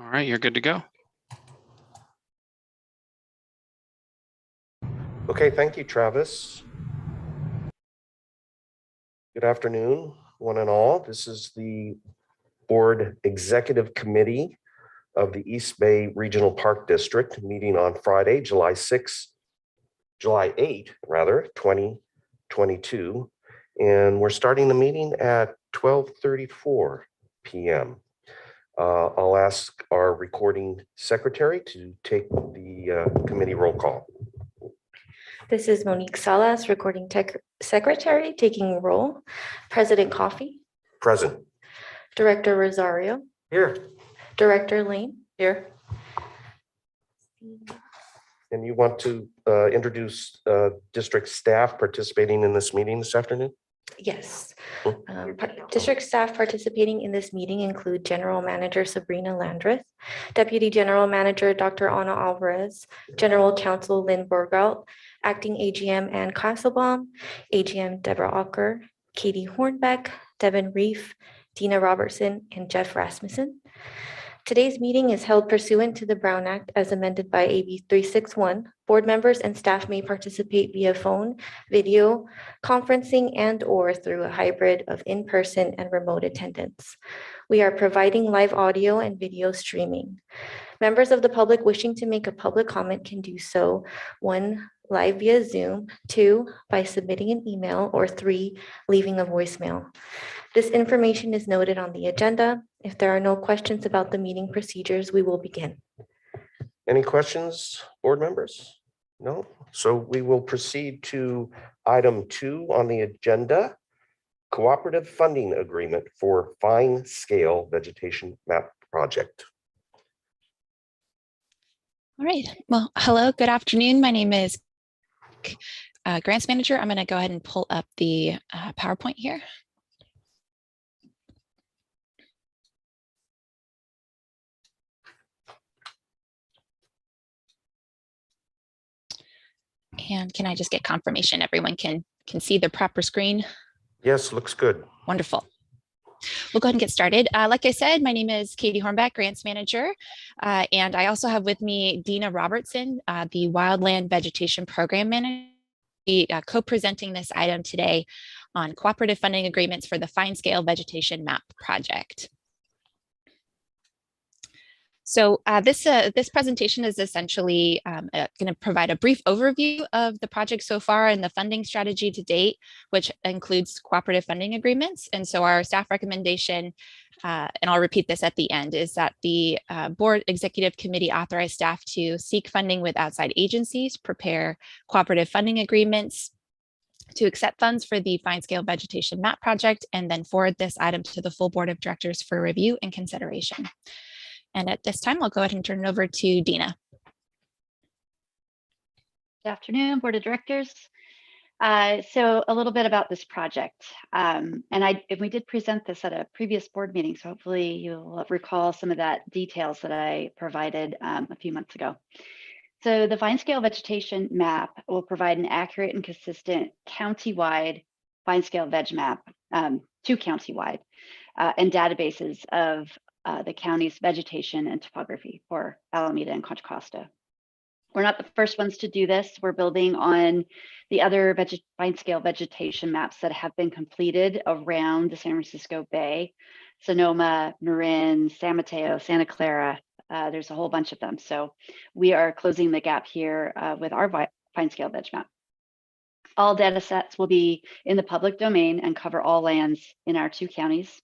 All right, you're good to go. Okay, thank you, Travis. Good afternoon, one and all. This is the Board Executive Committee of the East Bay Regional Park District meeting on Friday, July 8, 2022. And we're starting the meeting at 12:34 p.m. I'll ask our recording secretary to take the committee roll call. This is Monique Salas, recording secretary, taking roll. President Coffey. Present. Director Rosario. Here. Director Lane. Here. And you want to introduce district staff participating in this meeting this afternoon? Yes. District staff participating in this meeting include General Manager Sabrina Landreth, Deputy General Manager Dr. Ana Alvarez, General Counsel Lynn Borgout, Acting AGM Ann Kasselbaum, AGM Deborah Ocker, Katie Hornbeck, Devin Reef, Dina Robertson, and Jeff Rasmussen. Today's meeting is held pursuant to the Brown Act as amended by AB 361. Board members and staff may participate via phone, video, conferencing, and/or through a hybrid of in-person and remote attendance. We are providing live audio and video streaming. Members of the public wishing to make a public comment can do so: 1, live via Zoom; 2, by submitting an email; or 3, leaving a voicemail. This information is noted on the agenda. If there are no questions about the meeting procedures, we will begin. Any questions, board members? No? So we will proceed to item 2 on the agenda, cooperative funding agreement for fine scale vegetation map project. All right. Well, hello, good afternoon. My name is Grants Manager. I'm going to go ahead and pull up the PowerPoint here. And can I just get confirmation everyone can see the proper screen? Yes, looks good. Wonderful. We'll go ahead and get started. Like I said, my name is Katie Hornbeck, Grants Manager, and I also have with me Dina Robertson, the Wildland Vegetation Program Manager, co-presenting this item today on cooperative funding agreements for the Fine Scale Vegetation Map Project. So this presentation is essentially going to provide a brief overview of the project so far and the funding strategy to date, which includes cooperative funding agreements. And so our staff recommendation, and I'll repeat this at the end, is that the Board Executive Committee authorize staff to seek funding with outside agencies, prepare cooperative funding agreements, to accept funds for the Fine Scale Vegetation Map Project, and then forward this item to the full Board of Directors for review and consideration. And at this time, I'll go ahead and turn it over to Dina. Good afternoon, Board of Directors. So a little bit about this project. And we did present this at a previous board meeting, so hopefully you'll recall some of that details that I provided a few months ago. So the Fine Scale Vegetation Map will provide an accurate and consistent county-wide fine scale veg map to county-wide and databases of the county's vegetation and topography for Alameda and Contra Costa. We're not the first ones to do this. We're building on the other fine scale vegetation maps that have been completed around the San Francisco Bay, Sonoma, Marin, San Mateo, Santa Clara. There's a whole bunch of them. So we are closing the gap here with our fine scale veg map. All data sets will be in the public domain and cover all lands in our 2 counties.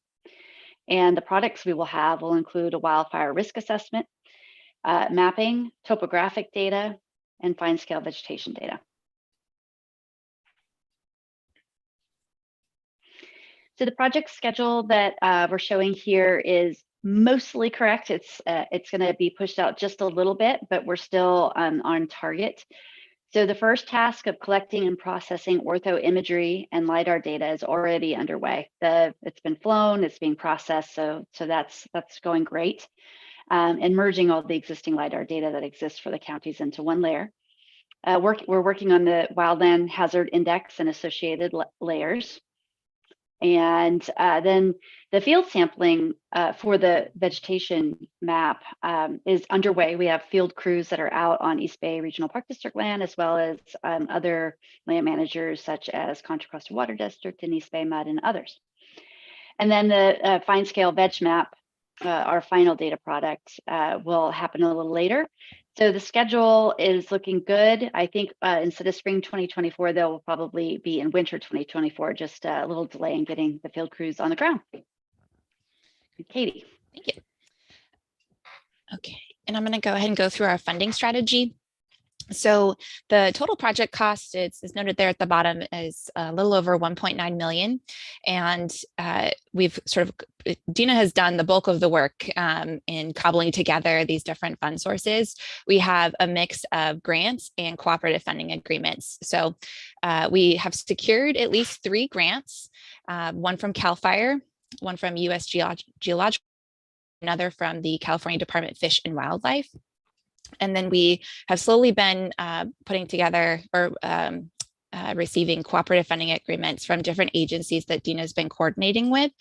And the products we will have will include a wildfire risk assessment, mapping, topographic data, and fine scale vegetation data. So the project schedule that we're showing here is mostly correct. It's going to be pushed out just a little bit, but we're still on target. So the first task of collecting and processing ortho imagery and LiDAR data is already underway. It's been flown, it's being processed, so that's going great. And merging all the existing LiDAR data that exists for the counties into one layer. We're working on the Wildland Hazard Index and associated layers. And then the field sampling for the vegetation map is underway. We have field crews that are out on East Bay Regional Park District land, as well as other land managers such as Contra Costa Water District and East Bay Mud and others. And then the fine scale veg map, our final data product, will happen a little later. So the schedule is looking good. I think instead of spring 2024, they'll probably be in winter 2024, just a little delay in getting the field crews on the ground. Katie. Thank you. Okay, and I'm going to go ahead and go through our funding strategy. So the total project cost is noted there at the bottom is a little over 1.9 million. And we've sort of, Dina has done the bulk of the work in cobbling together these different fund sources. We have a mix of grants and cooperative funding agreements. So we have secured at least 3 grants, one from CAL FIRE, one from US Geological, another from the California Department of Fish and Wildlife. And then we have slowly been putting together or receiving cooperative funding agreements from different agencies that Dina has been coordinating with.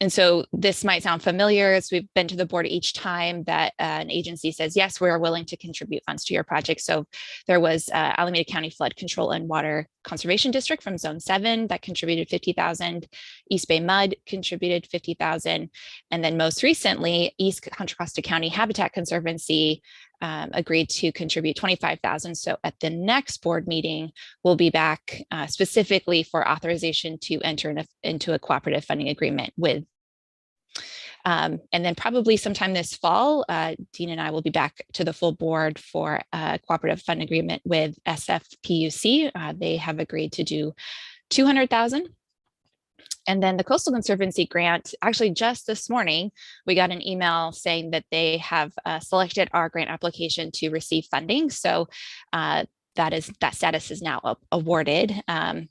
And so this might sound familiar as we've been to the board each time that an agency says, yes, we're willing to contribute funds to your project. So there was Alameda County Flood Control and Water Conservation District from Zone 7 that contributed 50,000. East Bay Mud contributed 50,000. And then most recently, East Contra Costa County Habitat Conservancy agreed to contribute 25,000. So at the next board meeting, we'll be back specifically for authorization to enter into a cooperative funding agreement with. And then probably sometime this fall, Dean and I will be back to the full board for a cooperative fund agreement with SFPUC. They have agreed to do 200,000. And then the Coastal Conservancy grant, actually just this morning, we got an email saying that they have selected our grant application to receive funding. So that status is now awarded.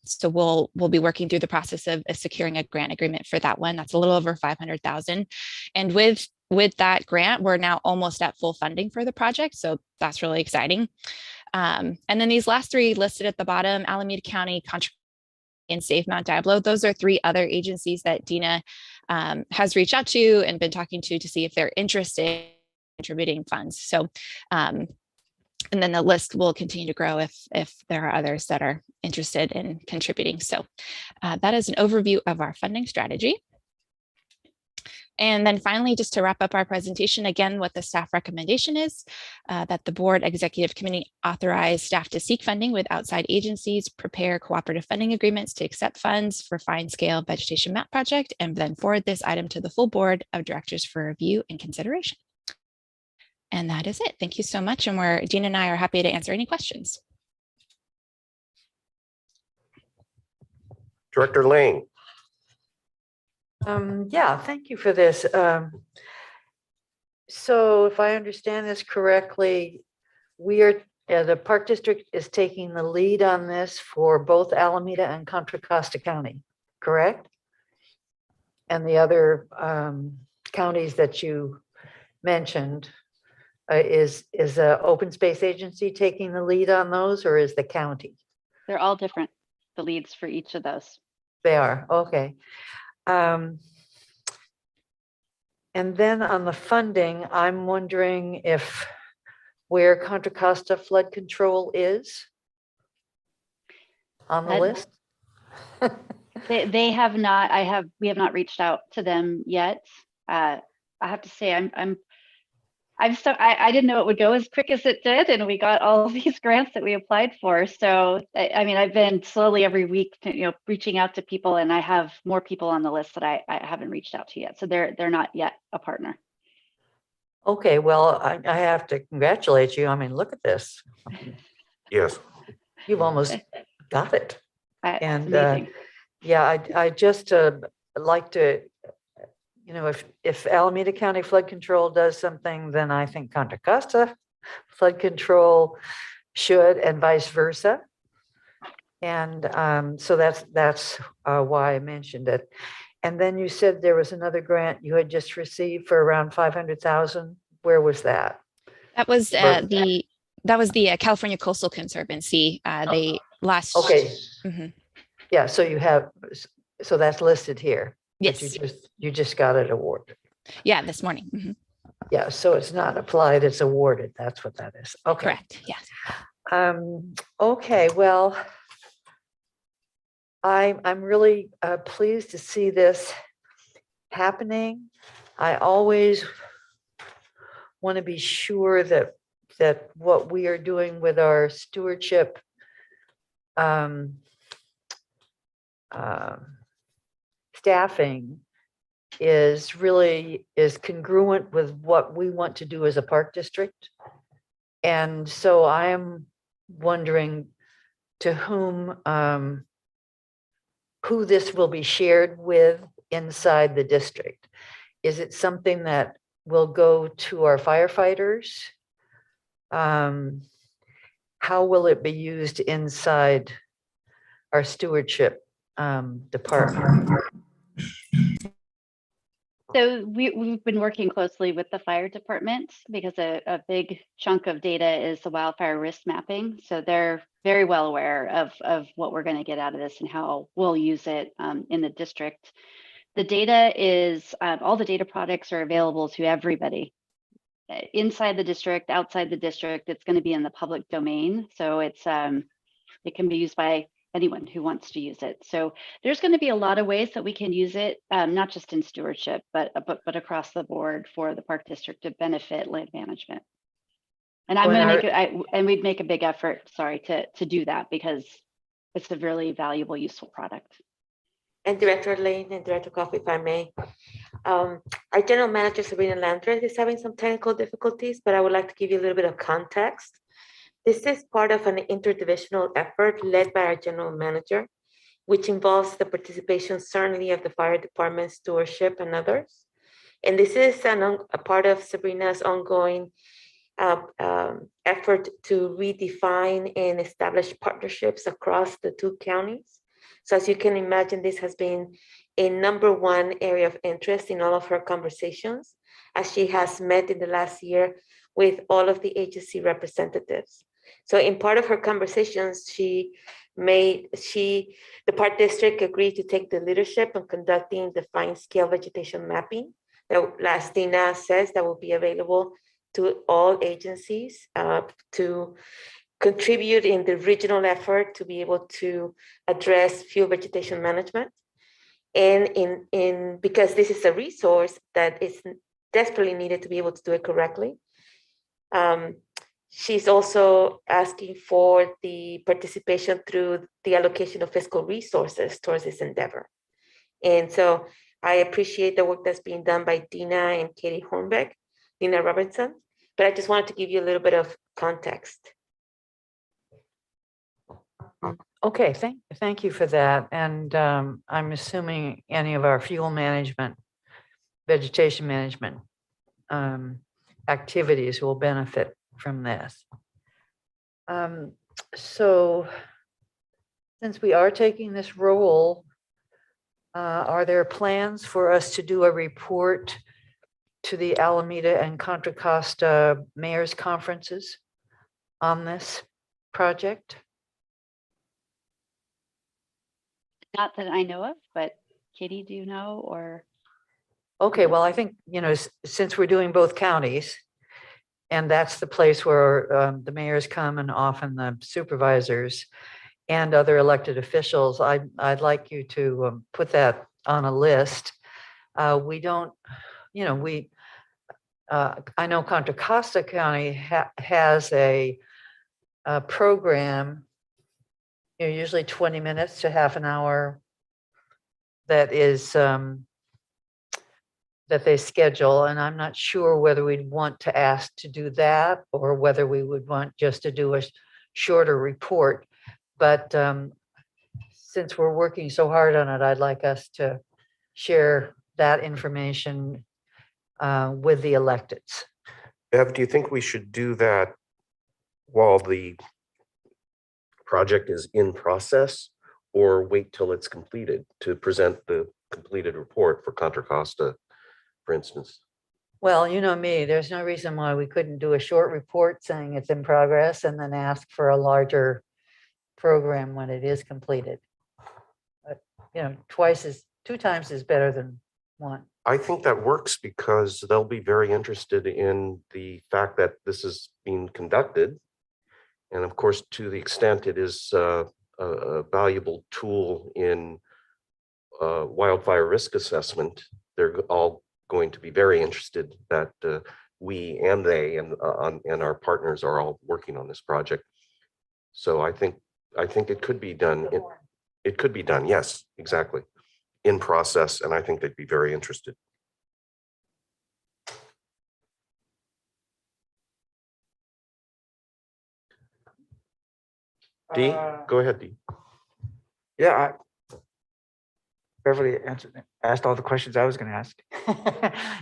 So we'll be working through the process of securing a grant agreement for that one. That's a little over 500,000. And with that grant, we're now almost at full funding for the project. So that's really exciting. And then these last 3 listed at the bottom, Alameda County, Contra and Save Mount Diablo. Those are 3 other agencies that Dina has reached out to and been talking to see if they're interested in contributing funds. So, and then the list will continue to grow if there are others that are interested in contributing. So that is an overview of our funding strategy. And then finally, just to wrap up our presentation, again, what the staff recommendation is that the board executive committee authorize staff to seek funding with outside agencies, prepare cooperative funding agreements to accept funds for fine scale vegetation map project, and then forward this item to the full board of directors for review and consideration. And that is it. Thank you so much. And Dean and I are happy to answer any questions. Director Lane. Yeah, thank you for this. So if I understand this correctly, the Park District is taking the lead on this for both Alameda and Contra Costa County, correct? And the other counties that you mentioned, is the Open Space Agency taking the lead on those, or is the county? They're all different, the leads for each of those. They are, okay. And then on the funding, I'm wondering where Contra Costa Flood Control is on the list? They have not, we have not reached out to them yet. I have to say, I didn't know it would go as quick as it did, and we got all of these grants that we applied for. So, I mean, I've been slowly every week, reaching out to people, and I have more people on the list that I haven't reached out to yet. So they're not yet a partner. Okay, well, I have to congratulate you. I mean, look at this. Yes. You've almost got it. And yeah, I just like to, if Alameda County Flood Control does something, then I think Contra Costa Flood Control should, and vice versa. And so that's why I mentioned it. And then you said there was another grant you had just received for around 500,000. Where was that? That was the California Coastal Conservancy. They last. Okay. Mhm. Yeah. So you have So that's listed here. but Yes. You just got it awarded. Yeah, this morning. Mhm. Yeah, so it's not applied, it's awarded. That's what that is. Okay. Correct. Yes. Okay, well, I'm really pleased to see this happening. I always want to be sure that what we are doing with our stewardship staffing is congruent with what we want to do as a park district. And so I am wondering to who this will be shared with inside the district. Is it something that will go to our firefighters? How will it be used inside our stewardship department? So we've been working closely with the fire department because a big chunk of data is the wildfire risk mapping. So they're very well aware of what we're going to get out of this and how we'll use it in the district. The data is, all the data products are available to everybody. Inside the district, outside the district, it's going to be in the public domain. So it can be used by anyone who wants to use it. So there's going to be a lot of ways that we can use it, not just in stewardship, but across the board for the park district to benefit land management. And I'm going to and we'd make a big effort, sorry, to do that because it's a really valuable, useful product. And Director Lane and Director Coffey, if I may. Our General Manager, Sabrina Landreth, is having some technical difficulties, but I would like to give you a little bit of context. This is part of an interdivisional effort led by our General Manager, which involves the participation certainly of the fire department, stewardship, and others. And this is a part of Sabrina's ongoing effort to redefine and establish partnerships across the two counties. So as you can imagine, this has been a #1 area of interest in all of her conversations, as she has met in the last year with all of the agency representatives. So in part of her conversations, the park district agreed to take the leadership in conducting the fine scale vegetation mapping that, as Dina says, that will be available to all agencies to contribute in the regional effort to be able to address field vegetation management. And because this is a resource that is desperately needed to be able to do it correctly. She's also asking for the participation through the allocation of fiscal resources towards this endeavor. And so I appreciate the work that's being done by Dina and Katie Hornbeck, Dina Robertson, but I just wanted to give you a little bit of context. Okay, thank you for that. And I'm assuming any of our fuel management, vegetation management activities will benefit from this. So since we are taking this role, are there plans for us to do a report to the Alameda and Contra Costa Mayor's Conferences on this project? Not that I know of, but Katie, do you know, or? Okay, well, I think, since we're doing both counties, and that's the place where the mayors come and often the supervisors and other elected officials, I'd like you to put that on a list. We don't, I know Contra Costa County has a program, usually 20 minutes to half an hour that is that they schedule, and I'm not sure whether we'd want to ask to do that or whether we would want just to do a shorter report. But since we're working so hard on it, I'd like us to share that information with the electeds. Bev, do you think we should do that while the project is in process, or wait till it's completed to present the completed report for Contra Costa, for instance? Well, you know me, there's no reason why we couldn't do a short report saying it's in progress and then ask for a larger program when it is completed. But two times is better than one. I think that works because they'll be very interested in the fact that this is being conducted. And of course, to the extent it is a valuable tool in wildfire risk assessment, they're all going to be very interested that we and they and our partners are all working on this project. So I think it could be done. It could be done. Yes, exactly. In process, and I think they'd be very interested. Dee, go ahead, Dee. Yeah, Beverly asked all the questions I was going to ask.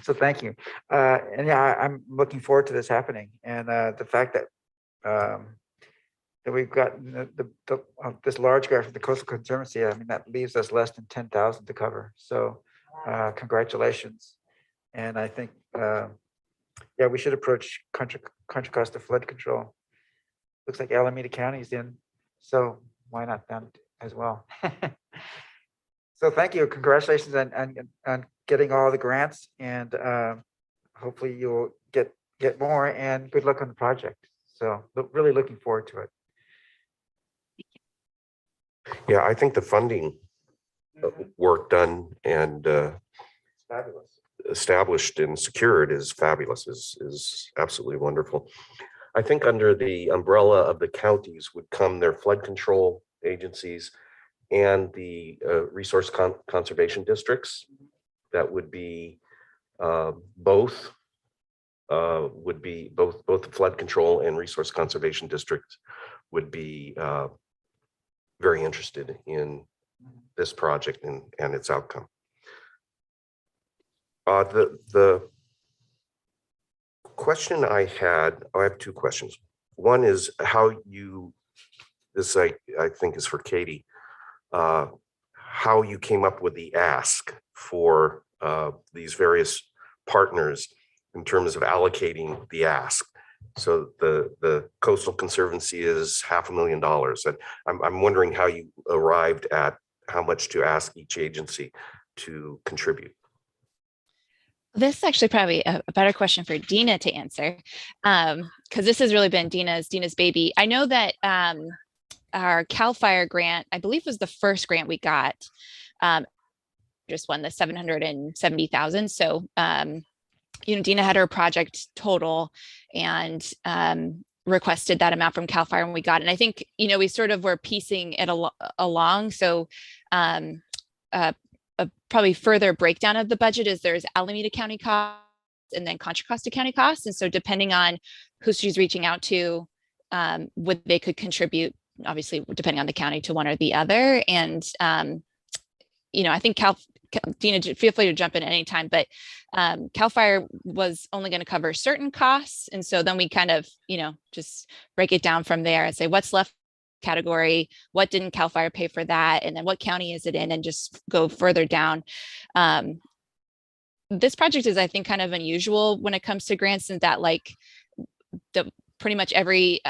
So thank you. And yeah, I'm looking forward to this happening. And the fact that that we've got this large grant from the Coastal Conservancy, I mean, that leaves us less than 10,000 to cover. So congratulations. And I think, yeah, we should approach Contra Costa Flood Control. Looks like Alameda County is in, so why not them as well? So thank you. Congratulations on getting all the grants, and hopefully you'll get more, and good luck on the project. So really looking forward to it. Yeah, I think the funding work done and Fabulous. established and secured is fabulous, is absolutely wonderful. I think under the umbrella of the counties would come their flood control agencies and the resource conservation districts. That would be both the flood control and resource conservation districts would be very interested in this project and its outcome. The question I have two questions. One is how this I think is for Katie, how you came up with the ask for these various partners in terms of allocating the ask. So the Coastal Conservancy is $500,000, and I'm wondering how you arrived at how much to ask each agency to contribute. This is actually probably a better question for Dina to answer, because this has really been Dina's baby. I know that our CAL FIRE grant, I believe, was the first grant we got. Just won the $770,000. So Dina had her project total and requested that amount from CAL FIRE, and we got it. And I think we sort of were piecing it along. So a probably further breakdown of the budget is there's Alameda County costs and then Contra Costa County costs. And so depending on who she's reaching out to, they could contribute, obviously, depending on the county, to one or the other. And, I think Dina, feel free to jump in at any time, but CAL FIRE was only going to cover certain costs. And so then we kind of, just break it down from there and say, what's left category, what didn't CAL FIRE pay for that, and then what county is it in, and just go further down. This project is, I think, kind of unusual when it comes to grants, in that pretty much every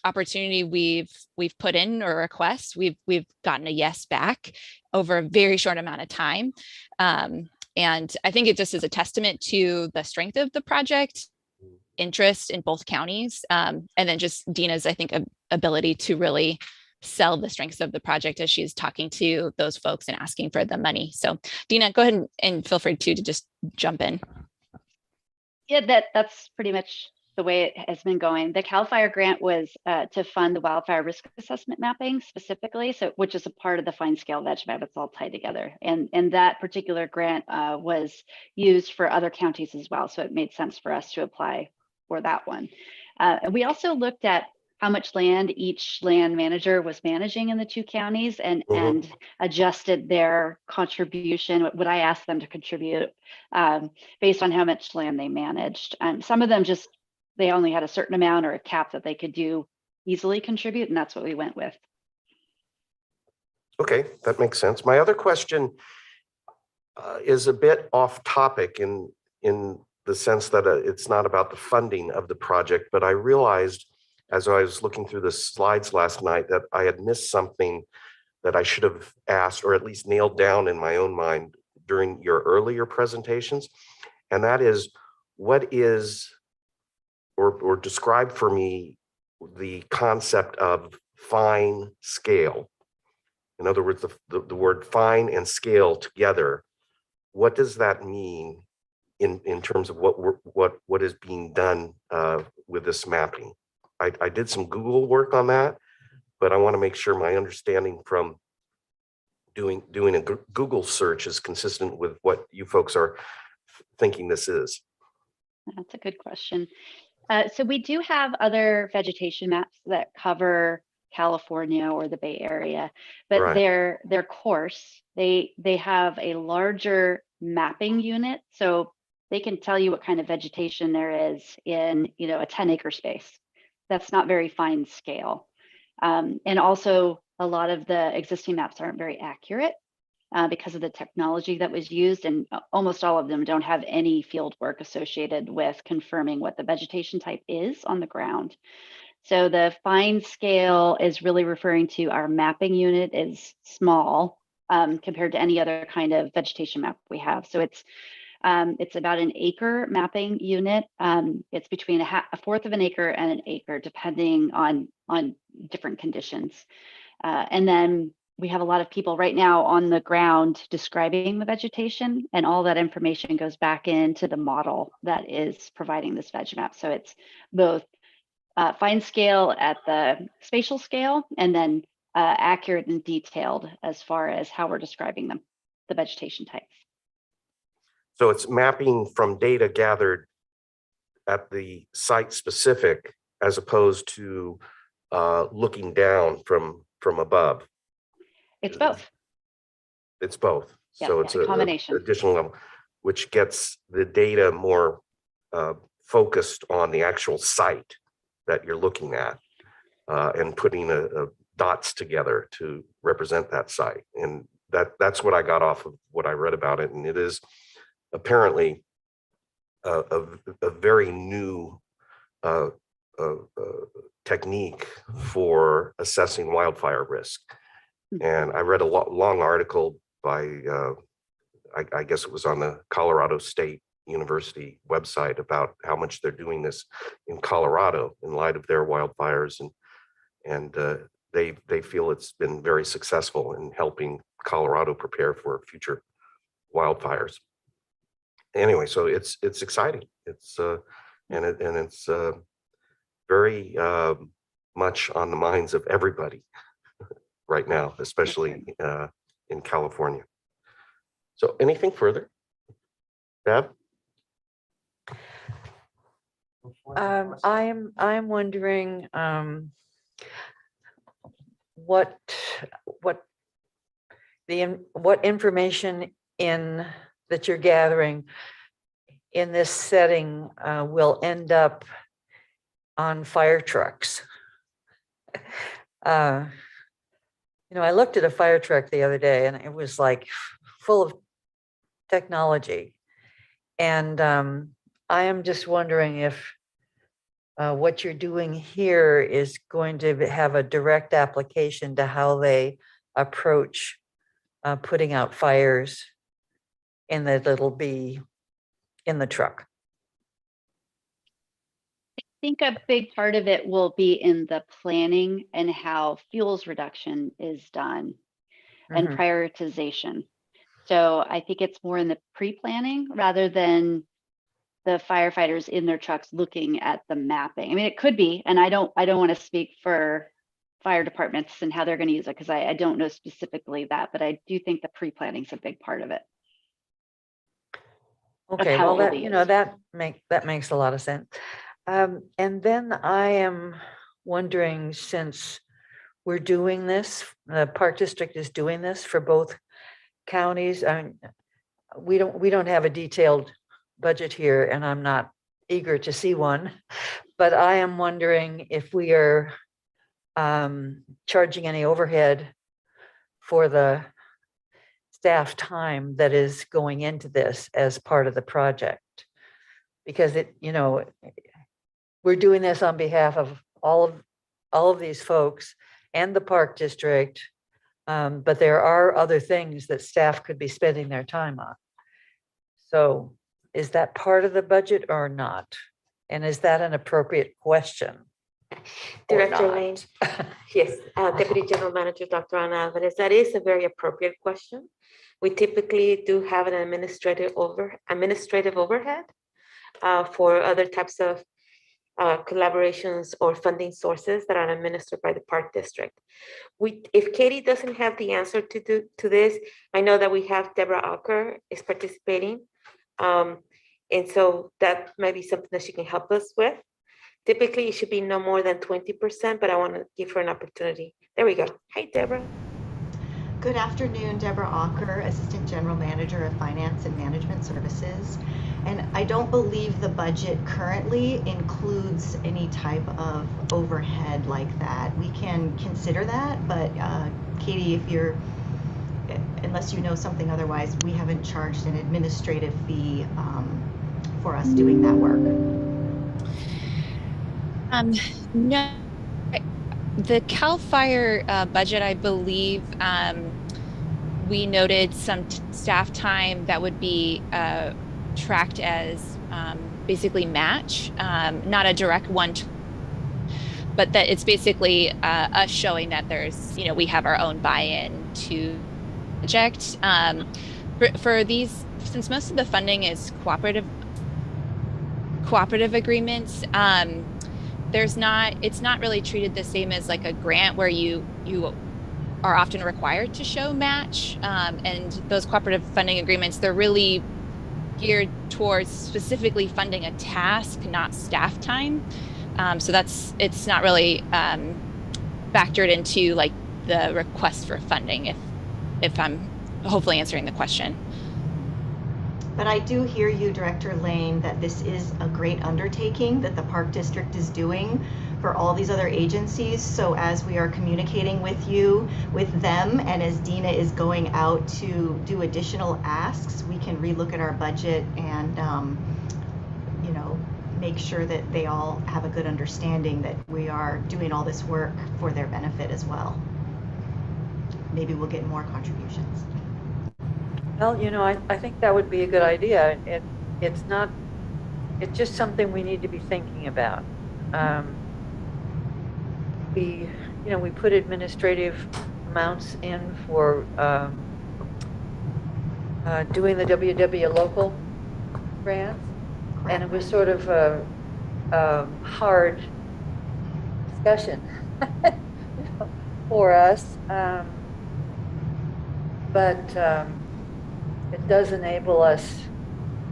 opportunity we've put in or request, we've gotten a yes back over a very short amount of time. And I think it just is a testament to the strength of the project, interest in both counties, and then just Dina's, I think, ability to really sell the strengths of the project as she's talking to those folks and asking for the money. So Dina, go ahead and feel free to just jump in. Yeah, that's pretty much the way it has been going. The CAL FIRE grant was to fund the wildfire risk assessment mapping specifically, which is a part of the fine scale veg map. It's all tied together. And that particular grant was used for other counties as well. So it made sense for us to apply for that one. And we also looked at how much land each land manager was managing in the two counties, and adjusted their contribution, what I asked them to contribute, based on how much land they managed. Some of them they only had a certain amount or a cap that they could easily contribute, and that's what we went with. Okay, that makes sense. My other question is a bit off topic in the sense that it's not about the funding of the project, but I realized as I was looking through the slides last night that I had missed something that I should have asked, or at least nailed down in my own mind during your earlier presentations. And that is, what is, or describe for me the concept of fine scale. In other words, the word fine and scale together, what does that mean in terms of what is being done with this mapping? I did some Google work on that, but I want to make sure my understanding from doing a Google search is consistent with what you folks are thinking this is. That's a good question. So we do have other vegetation maps that cover California or the Bay Area, but Right. they're coarse. They have a larger mapping unit, so they can tell you what kind of vegetation there is in, you know, a 10-acre space. That's not very fine scale. And also a lot of the existing maps aren't very accurate because of the technology that was used, and almost all of them don't have any field work associated with confirming what the vegetation type is on the ground. So the fine scale is really referring to our mapping unit is small compared to any other kind of vegetation map we have. So it's about an acre mapping unit. It's between a fourth of an acre and an acre, depending on different conditions. And then we have a lot of people right now on the ground describing the vegetation, and all that information goes back into the model that is providing this veg map. So it's both fine scale at the spatial scale, and then accurate and detailed as far as how we're describing them, the vegetation types. So it's mapping from data gathered at the site specific, as opposed to looking down from above. It's both. It's both. Yeah, So it's it's a combination. additional level, which gets the data more focused on the actual site that you're looking at, and putting a dots together to represent that site. And that's what I got off of what I read about it. And it is apparently a very new technique for assessing wildfire risk. And I read a long article by, I guess it was on the Colorado State University website, about how much they're doing this in Colorado in light of their wildfires, and they feel it's been very successful in helping Colorado prepare for future wildfires. Anyway, so it's exciting. It's and it's very much on the minds of everybody right now, especially in California. So anything further? Deb? I'm wondering what information that you're gathering in this setting will end up on fire trucks. You know, I looked at a fire truck the other day, and it was like full of technology. And I am just wondering if what you're doing here is going to have a direct application to how they approach putting out fires, and that it'll be in the truck. I think a big part of it will be in the planning and how fuels reduction is done and Mhm. prioritization. So I think it's more in the pre-planning rather than the firefighters in their trucks looking at the mapping. I mean, it could be, and I don't want to speak for fire departments and how they're going to use it, because I don't know specifically that, but I do think the pre-planning is a big part of it. Okay, how well, it will that, be you know, used. that makes a lot of sense. And then I am wondering, since we're doing this, the Park District is doing this for both counties. I mean, we don't have a detailed budget here, and I'm not eager to see one, but I am wondering if we are charging any overhead for the staff time that is going into this as part of the project. Because it, you know, we're doing this on behalf of all of these folks and the Park District, But there are other things that staff could be spending their time on. So is that part of the budget or not? And is that an appropriate question? or Director not? Lane. Yes, Deputy General Manager, Dr. Ana Alvarez, that is a very appropriate question. We typically do have an administrative overhead for other types of collaborations or funding sources that are administered by the Park District. If Katie doesn't have the answer to this, I know that we have Deborah Alker is participating. And so that might be something that she can help us with. Typically, it should be no more than 20%, but I want to give her an opportunity. There we go. Hi, Deborah. Good afternoon, Deborah Ocker, Assistant General Manager of Finance and Management Services. And I don't believe the budget currently includes any type of overhead like that. We can consider that, but Katie, unless you know something otherwise, we haven't charged an administrative fee for us doing that work. No, the CAL FIRE budget, I believe, we noted some staff time that would be tracked as basically match, not a direct one, but that it's basically us showing that there's, we have our own buy-in to the project. For these, since most of the funding is cooperative agreements, it's not really treated the same as like a grant where you are often required to show match. And those cooperative funding agreements, they're really geared towards specifically funding a task, not staff time. So it's not really factored into like the request for funding, if I'm hopefully answering the question. But I do hear you, Director Lane, that this is a great undertaking that the Park District is doing for all these other agencies. So as we are communicating with them, and as Dina is going out to do additional asks, we can relook at our budget and, make sure that they all have a good understanding that we are doing all this work for their benefit as well. Maybe we'll get more contributions. Well, I think that would be a good idea. It's just something we need to be thinking about. We put administrative amounts in for doing the WW local grants, and it was sort of a hard discussion for us. But it does enable us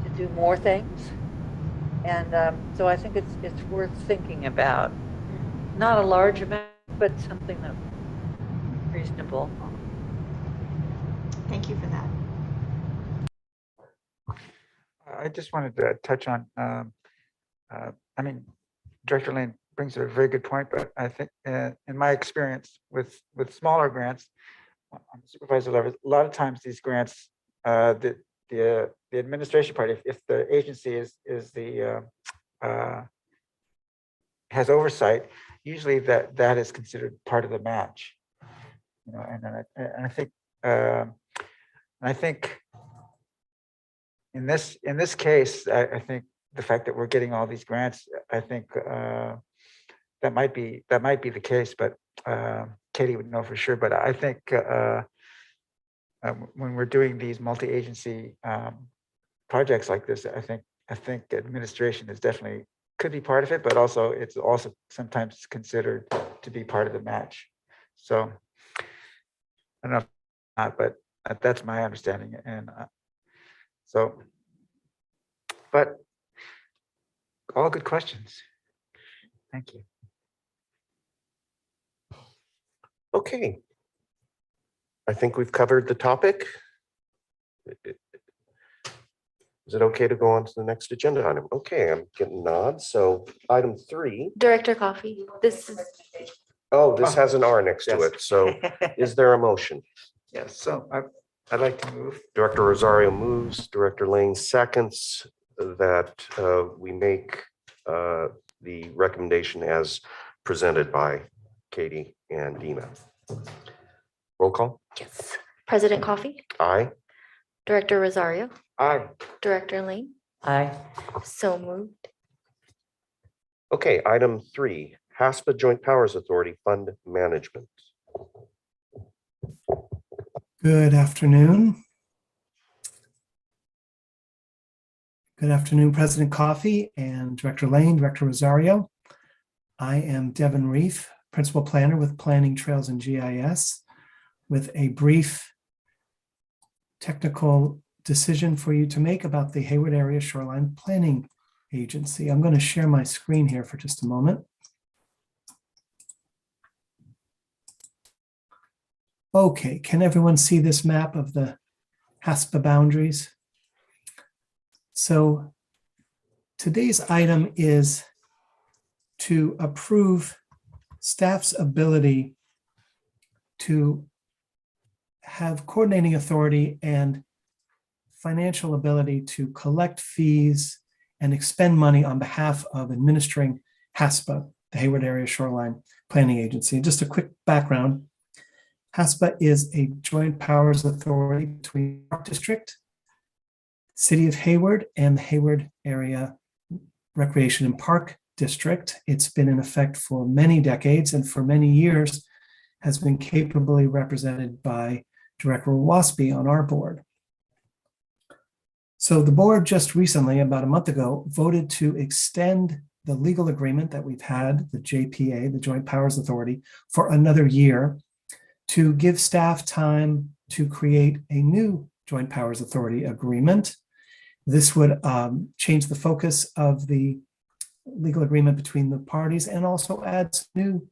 to do more things. And so I think it's worth thinking about. Not a large amount, but something that's reasonable. Thank you for that. I just wanted to touch on, Director Lane brings a very good point, but I think in my experience with smaller grants on the supervisor level, a lot of times these grants, the administration part, if the agency has oversight, usually that is considered part of the match. And I think in this case, I think the fact that we're getting all these grants, I think that might be the case, but Katie would know for sure. But I think when we're doing these multi-agency projects like this, I think administration is definitely could be part of it, but also it's also sometimes considered to be part of the match. So I don't know, but that's my understanding. And but all good questions. Thank you. Okay. I think we've covered the topic. Is it okay to go on to the next agenda item? Okay, I'm getting nods. So item 3. Director Coffey, this is Oh, this has an R next to Yes. it. So is there a motion? Yes, so I'd like to move. Director Rosario moves, Director Lane seconds that we make the recommendation as presented by Katie and Dina. Roll call. Yes. President Coffee, Aye. Director Rosario, Aye. Director Lane, Aye. so moved. Okay, item 3, HASPA Joint Powers Authority Fund Management. Good afternoon. Good afternoon, President Coffey and Director Lane, Director Rosario. I am Devin Reef, Principal Planner with Planning Trails and GIS, with a brief technical decision for you to make about the Hayward Area Shoreline Planning Agency. I'm going to share my screen here for just a moment. Okay, can everyone see this map of the HASPA boundaries? So today's item is to approve staff's ability to have coordinating authority and financial ability to collect fees and expend money on behalf of administering HASPA, the Hayward Area Shoreline Planning Agency. And just a quick background, HASPA is a joint powers authority between Park District, City of Hayward, and the Hayward Area Recreation and Park District. It's been in effect for many decades and for many years has been capably represented by Director Waspy on our board. So the board just recently, about a month ago, voted to extend the legal agreement that we've had, the JPA, the Joint Powers Authority, for another year to give staff time to create a new Joint Powers Authority agreement. This would change the focus of the legal agreement between the parties and also add some new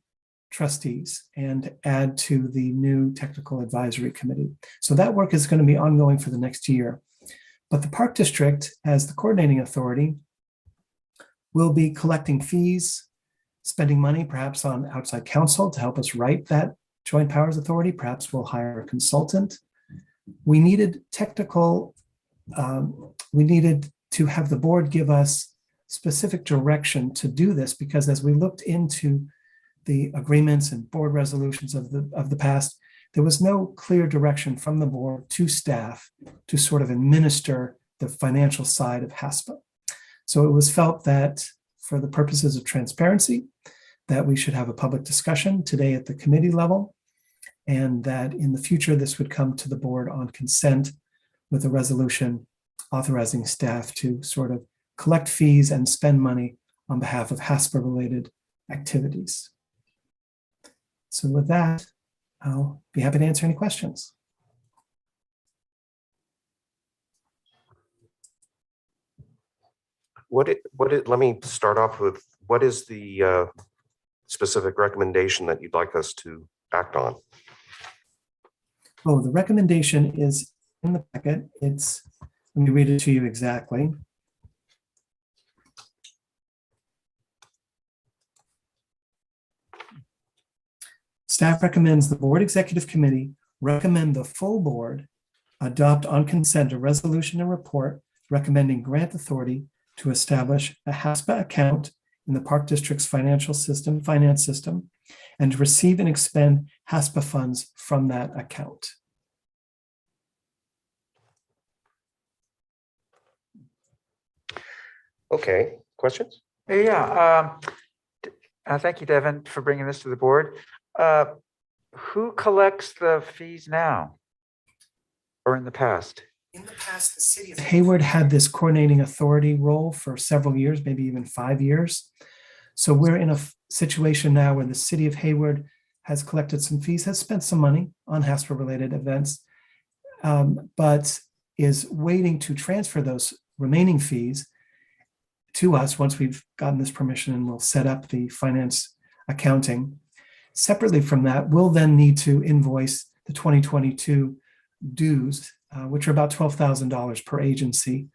trustees and add to the new technical advisory committee. So that work is going to be ongoing for the next year. But the Park District, as the coordinating authority, will be collecting fees, spending money perhaps on outside counsel to help us write that Joint Powers Authority. Perhaps we'll hire a consultant. We needed we needed to have the board give us specific direction to do this, because as we looked into the agreements and board resolutions of the past, there was no clear direction from the board to staff to sort of administer the financial side of HASPA. So it was felt that for the purposes of transparency, that we should have a public discussion today at the committee level, and that in the future, this would come to the board on consent with a resolution authorizing staff to sort of collect fees and spend money on behalf of HASPA-related activities. So with that, I'll be happy to answer any questions. Let me start off with, what is the specific recommendation that you'd like us to act on? Oh, the recommendation is in the packet. Let me read it to you exactly. Staff recommends the Board Executive Committee recommend the full board adopt on consent a resolution and report recommending grant authority to establish a HASPA account in the Park District's finance system, and to receive and expend HASPA funds from that account. Okay, questions? Yeah. Thank you, Devin, for bringing this to the board. Who collects the fees now or in the past? In the past, the city of Hayward had this coordinating authority role for several years, maybe even 5 years. So we're in a situation now where the city of Hayward has collected some fees, has spent some money on HASPA-related events, but is waiting to transfer those remaining fees to us once we've gotten this permission, and we'll set up the finance accounting. Separately from that, we'll then need to invoice the 2022 dues, which are about $12,000 per agency,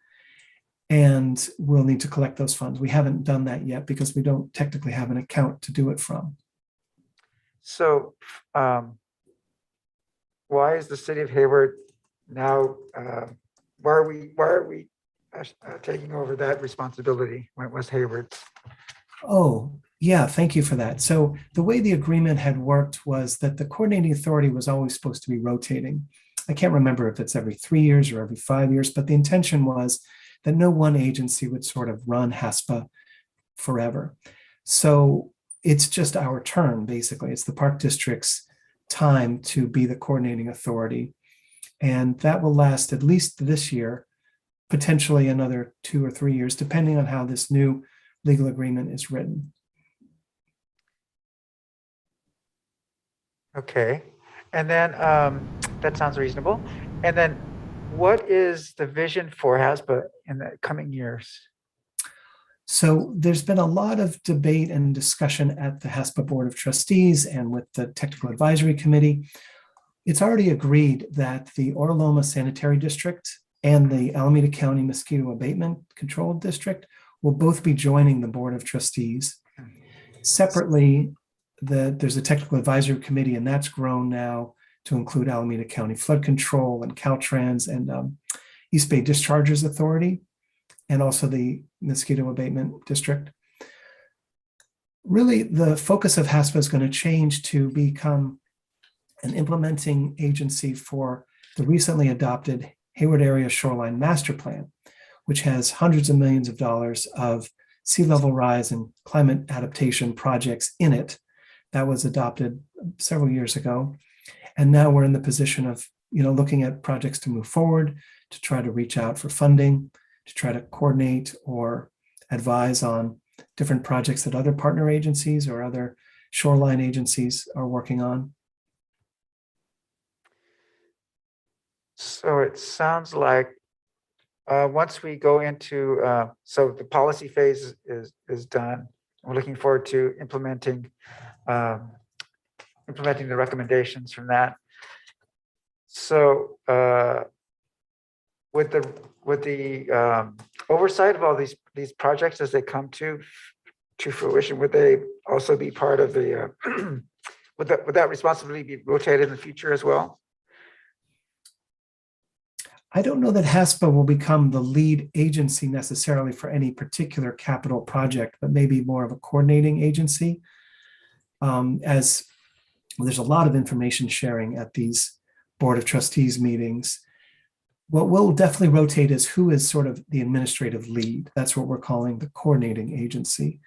and we'll need to collect those funds. We haven't done that yet because we don't technically have an account to do it from. So why is the city of Hayward now, why are we taking over that responsibility when it was Hayward's? Oh, Yeah, thank you for that. So the way the agreement had worked was that the coordinating authority was always supposed to be rotating. I can't remember if it's every 3 years or every 5 years, but the intention was that no one agency would sort of run HASPA forever. So it's just our turn, basically. It's the Park District's time to be the coordinating authority. And that will last at least this year, potentially another 2 or 3 years, depending on how this new legal agreement is written. Okay, and then that sounds reasonable. And then what is the vision for HASPA in the coming years? So there's been a lot of debate and discussion at the HASPA Board of Trustees and with the Technical Advisory Committee. It's already agreed that the Orloma Sanitary District and the Alameda County Mosquito Abatement Control District will both be joining the Board of Trustees. Separately, there's a Technical Advisory Committee, and that's grown now to include Alameda County Flood Control and Caltrans and East Bay Discharges Authority, and also the Mosquito Abatement District. Really, the focus of HASPA is going to change to become an implementing agency for the recently adopted Hayward Area Shoreline Master Plan, which has hundreds of millions of dollars of sea level rise and climate adaptation projects in it. That was adopted several years ago. And now we're in the position of, looking at projects to move forward, to try to reach out for funding, to try to coordinate or advise on different projects that other partner agencies or other shoreline agencies are working on. So it sounds like once we go into, so the policy phase is done. We're looking forward to implementing the recommendations from that. So with the oversight of all these projects as they come to fruition, would they also be part of the would that responsibility be rotated in the future as well? I don't know that HASPA will become the lead agency necessarily for any particular capital project, but maybe more of a coordinating agency. As there's a lot of information sharing at these Board of Trustees meetings. What will definitely rotate is who is sort of the administrative lead. That's what we're calling the coordinating agency.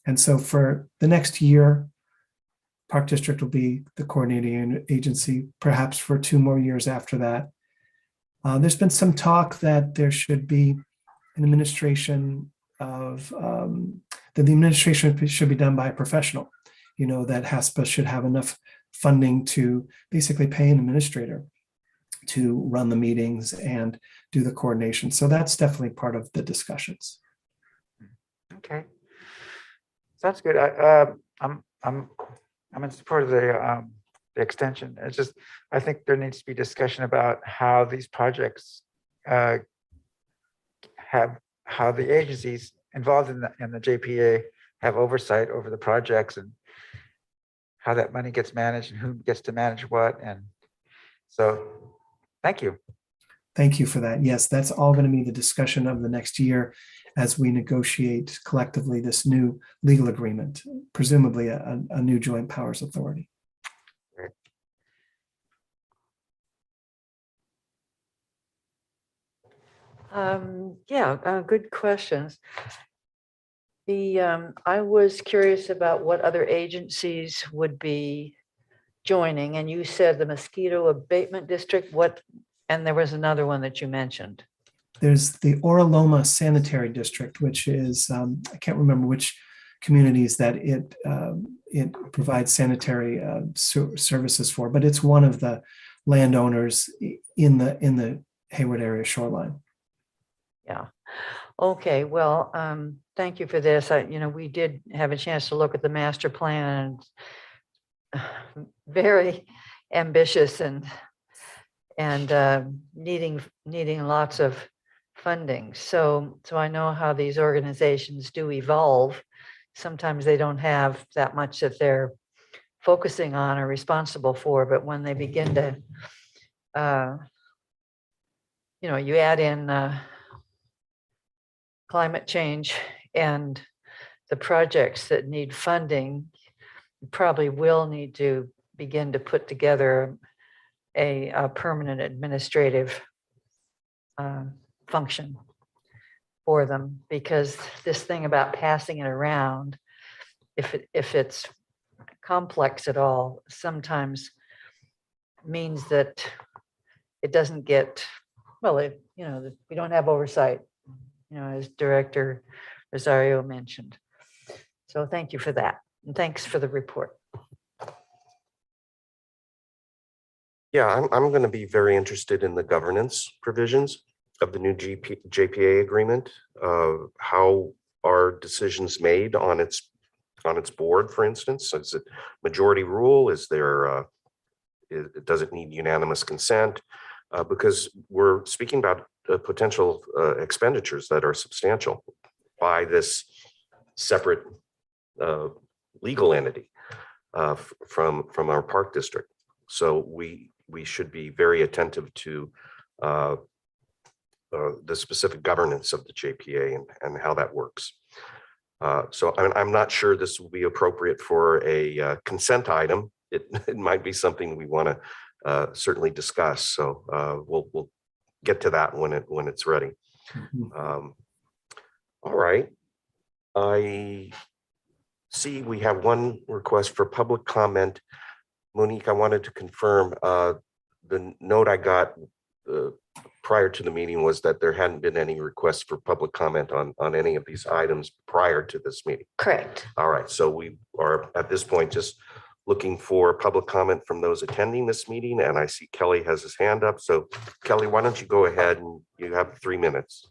And so for the next year, Park District will be the coordinating agency, perhaps for 2 more years after that. There's been some talk that there should be an administration of, that the administration should be done by a professional, that HASPA should have enough funding to basically pay an administrator to run the meetings and do the coordination. So that's definitely part of the discussions. Okay, sounds good. I'm in support of the extension. It's just, I think there needs to be discussion about how these projects how the agencies involved in the JPA have oversight over the projects and how that money gets managed and who gets to manage what. And so, thank you. Thank you for that. Yes, that's all going to be the discussion of the next year as we negotiate collectively this new legal agreement, presumably a new joint powers authority. Good questions. I was curious about what other agencies would be joining, and you said the Mosquito Abatement District. And there was another one that you mentioned. There's the Orloma Sanitary District, which is, I can't remember which communities that it provides sanitary services for, but it's one of the landowners in the Hayward area shoreline. Yeah. Okay. Well, thank you for this. We did have a chance to look at the master plan, and very ambitious and needing lots of funding. So I know how these organizations do evolve. Sometimes they don't have that much that they're focusing on or responsible for, but when they begin to, you add in climate change and the projects that need funding, you probably will need to begin to put together a permanent administrative function for them, because this thing about passing it around, if it's complex at all, sometimes means that it doesn't get, well, we don't have oversight, as Director Rosario mentioned. So thank you for that. And thanks for the report. Yeah, I'm going to be very interested in the governance provisions of the new JPA agreement. How are decisions made on its board, for instance? Is it majority rule? Is there does it need unanimous consent? Because we're speaking about potential expenditures that are substantial by this separate legal entity from our park district. So we should be very attentive to the specific governance of the JPA and how that works. So I'm not sure this will be appropriate for a consent item. It might be something we want to certainly discuss. So we'll get to that when it's ready. All right. I see we have one request for public comment. Monique, I wanted to confirm the note I got prior to the meeting was that there hadn't been any requests for public comment on any of these items prior to this meeting. Correct. All right, so we are at this point just looking for public comment from those attending this meeting, and I see Kelly has his hand up. So Kelly, why don't you go ahead, and you have 3 minutes.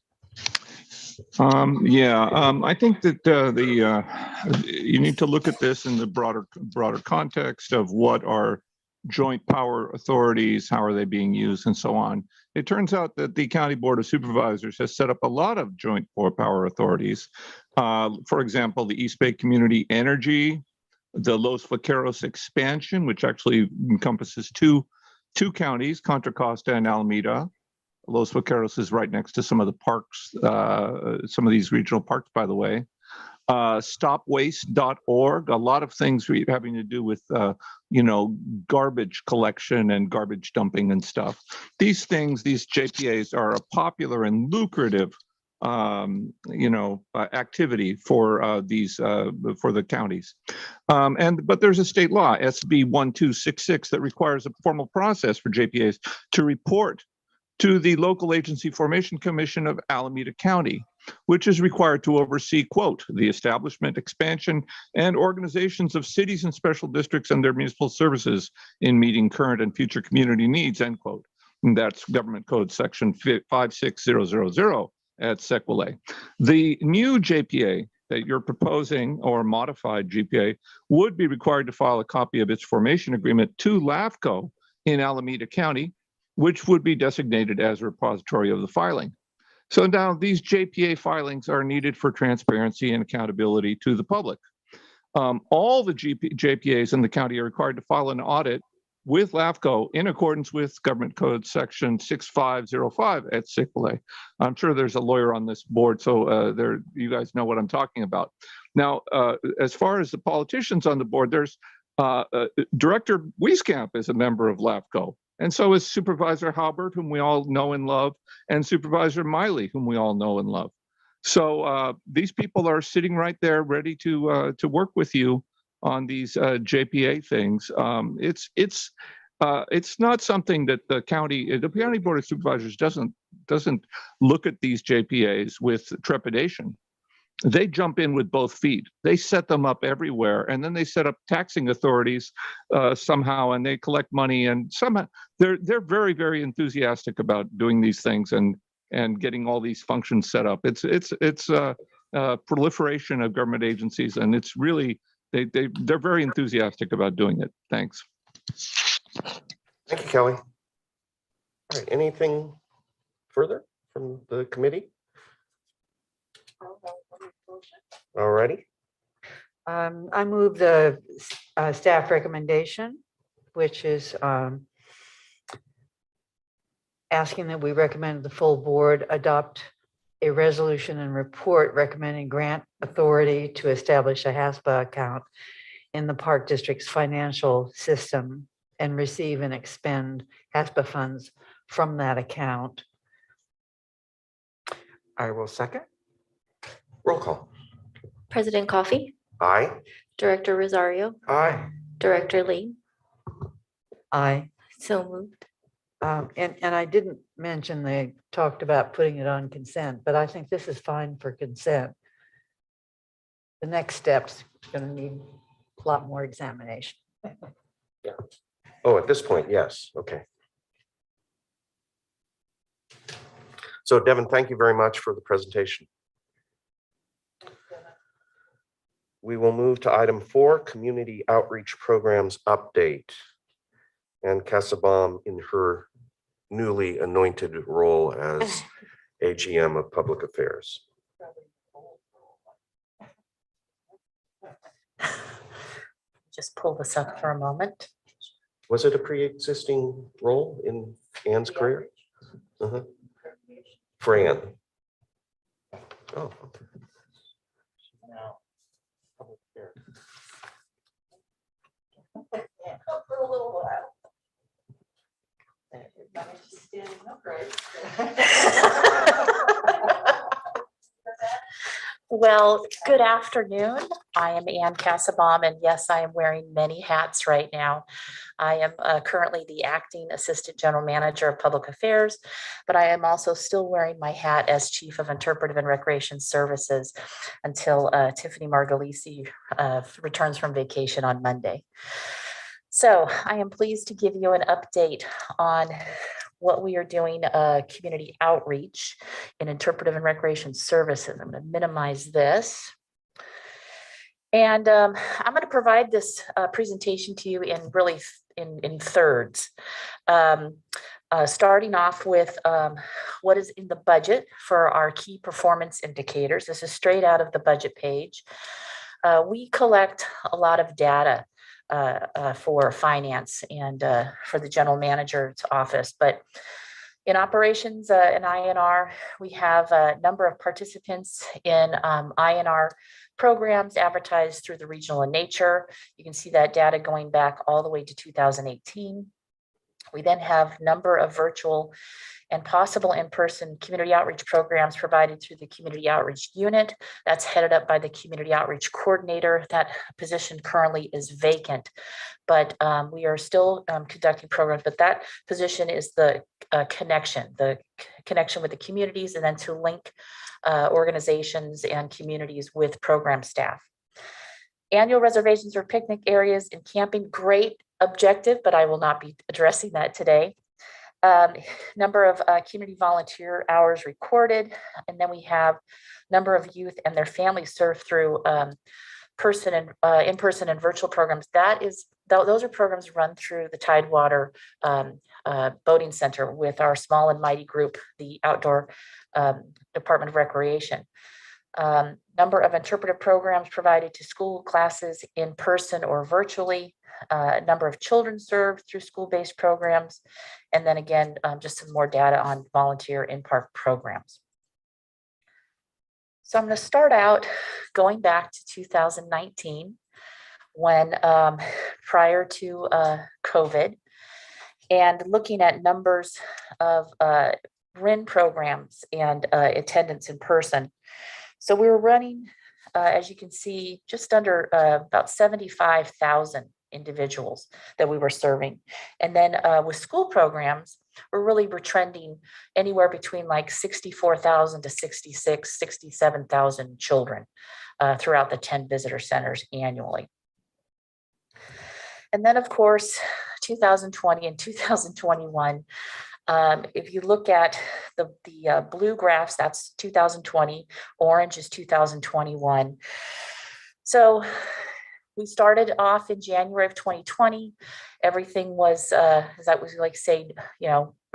I think that you need to look at this in the broader context of what are joint power authorities, how are they being used, and so on. It turns out that the County Board of Supervisors has set up a lot of joint power authorities. For example, the East Bay Community Energy, the Los Vaqueros expansion, which actually encompasses two counties, Contra Costa and Alameda. Los Vaqueros is right next to some of the parks, some of these regional parks, by the way. Stopwaste.org, a lot of things having to do with, garbage collection and garbage dumping and stuff. These things, these JPAs are a popular and lucrative, activity for for the counties. But there's a state law, SB 1266, that requires a formal process for JPAs to report to the Local Agency Formation Commission of Alameda County, which is required to oversee, quote, the establishment, expansion, and organizations of cities and special districts and their municipal services in meeting current and future community needs, end quote. And that's Government Code Section 56000 at Sequelay. The new JPA that you're proposing, or modified JPA, would be required to file a copy of its formation agreement to LAFCO in Alameda County, which would be designated as a repository of the filing. So now these JPA filings are needed for transparency and accountability to the public. All the JPAs in the county are required to file an audit with LAFCO in accordance with Government Code Section 6505 at Sequelay. I'm sure there's a lawyer on this board, so you guys know what I'm talking about. Now, as far as the politicians on the board, there's Director Wieskamp is a member of LAFCO. And so is Supervisor Halbert, whom we all know and love, and Supervisor Miley, whom we all know and love. So these people are sitting right there ready to work with you on these JPA things. It's not something that the County Board of Supervisors doesn't look at these JPAs with trepidation. They jump in with both feet. They set them up everywhere, and then they set up taxing authorities somehow, and they collect money. And somehow they're very, very enthusiastic about doing these things and getting all these functions set up. It's a proliferation of government agencies, and it's really they're very enthusiastic about doing it. Thanks. Thank you, Kelly. All right, anything further from the committee? All righty. I move the staff recommendation, which is asking that we recommend the full board adopt a resolution and report recommending grant authority to establish a HASPA account in the Park District's financial system and receive and expend HASPA funds from that account. I will second. Roll call. President Coffee, Aye. Director Rosario, Aye. Director Lee. Aye. So moved. And I didn't mention they talked about putting it on consent, but I think this is fine for consent. The next step's going to need a lot more examination. Oh, at this point, yes. Okay. So Devin, thank you very much for the presentation. We will move to item 4, community outreach programs update. And Casabam in her newly anointed role as AGM of Public Affairs. Just pull this up for a moment. Was it a pre-existing role in Ann's career? For Ann. Oh, okay. For a little while. Well, good afternoon. I am Ann Casabam, and yes, I am wearing many hats right now. I am currently the acting assistant general manager of public affairs, but I am also still wearing my hat as chief of interpretive and recreation services until Tiffany Margalisi returns from vacation on Monday. So I am pleased to give you an update on what we are doing, community outreach in interpretive and recreation services. I'm going to minimize this. And I'm going to provide this presentation to you in really in thirds. Starting off with what is in the budget for our key performance indicators. This is straight out of the budget page. We collect a lot of data for finance and for the general manager's office. But in operations in INR, we have a number of participants in INR programs advertised through the regional in nature. You can see that data going back all the way to 2018. We then have number of virtual and possible in-person community outreach programs provided through the community outreach unit. That's headed up by the community outreach coordinator. That position currently is vacant, but we are still conducting programs, but that position is the connection with the communities, and then to link organizations and communities with program staff. Annual reservations for picnic areas and camping, great objective, but I will not be addressing that today. Number of community volunteer hours recorded, and then we have number of youth and their families served through in-person and virtual programs. Those are programs run through the Tidewater Boating Center with our small and mighty group, the Outdoor Department of Recreation. Number of interpretive programs provided to school classes in person or virtually. Number of children served through school-based programs, and then again, just some more data on volunteer in-park programs. So I'm going to start out going back to 2019, when prior to COVID, and looking at numbers of RIN programs and attendance in person. So we were running, as you can see, just under about 75,000 individuals that we were serving. And then with school programs, we're trending anywhere between like 64,000 to 67,000 children throughout the 10 visitor centers annually. And then of course, 2020 and 2021, if you look at the blue graphs, that's 2020, orange is 2021. So we started off in January of 2020. Everything was, as I was like say,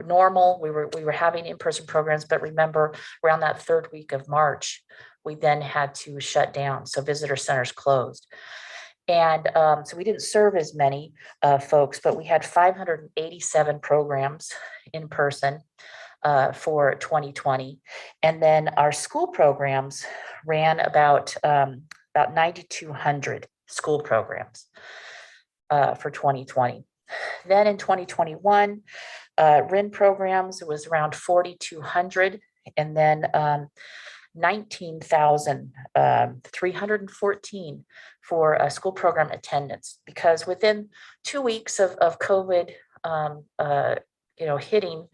normal. We were having in-person programs, but remember, around that third week of March, we then had to shut down. So visitor centers closed. And so we didn't serve as many folks, but we had 587 programs in person. for 2020. And then our school programs ran about 9,200 school programs for 2020. Then in 2021, RIN programs was around 4,200, and then 19,314 for school program attendance, because within 2 weeks of COVID, hitting,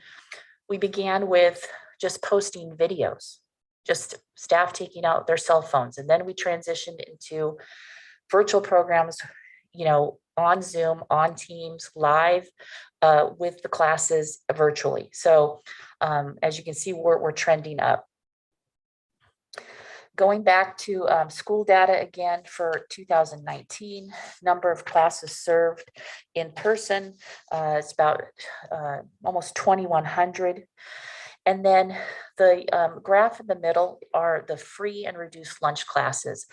we began with just posting videos, just staff taking out their cell phones. And then we transitioned into virtual programs, on Zoom, on Teams, live with the classes virtually. So as you can see, we're trending up. Going back to school data again for 2019, number of classes served in person, it's about almost 2,100. And then the graph in the middle are the free and reduced lunch classes.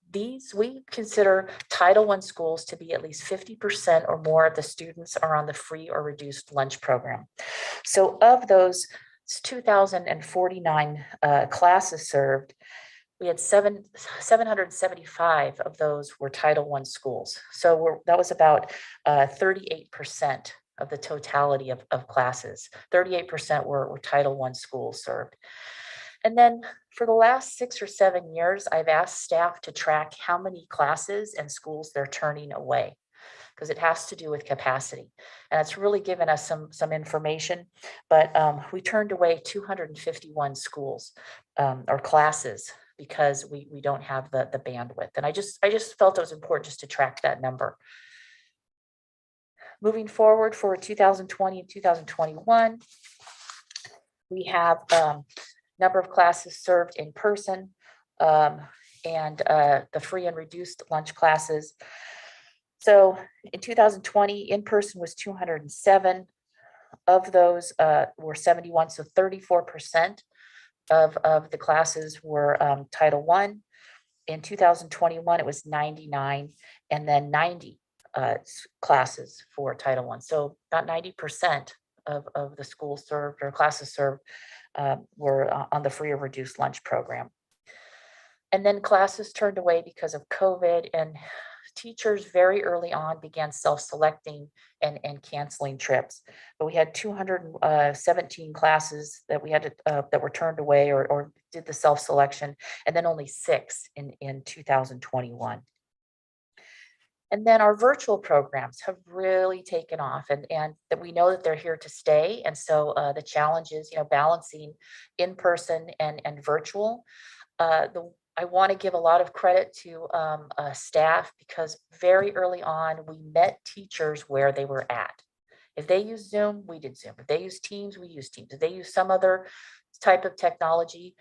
These we consider Title I schools to be at least 50% or more of the students are on the free or reduced lunch program. So of those 2,049 classes served, we had 775 of those were Title I schools. So that was about 38% of the totality of classes. 38% were Title I schools served. And then for the last 6 or 7 years, I've asked staff to track how many classes and schools they're turning away, because it has to do with capacity. And it's really given us some information, but we turned away 251 schools or classes because we don't have the bandwidth. And I just felt it was important just to track that number. Moving forward for 2020 and 2021, we have number of classes served in person and the free and reduced lunch classes. So in 2020, in person was 207. Of those were 71, so 34% of the classes were Title I. In 2021, it was 99, and then 90 classes for Title I. So about 90% of the schools served or classes served were on the free or reduced lunch program. And then classes turned away because of COVID, and teachers very early on began self-selecting and canceling trips. But we had 217 classes that we had to, that were turned away or did the self-selection, and then only 6 in 2021. And then our virtual programs have really taken off, and that we know that they're here to stay. And so the challenge is, balancing in person and virtual. I want to give a lot of credit to staff, because very early on, we met teachers where they were at. If they use Zoom, we did Zoom. If they use Teams, we used Teams. If they use some other type of technology,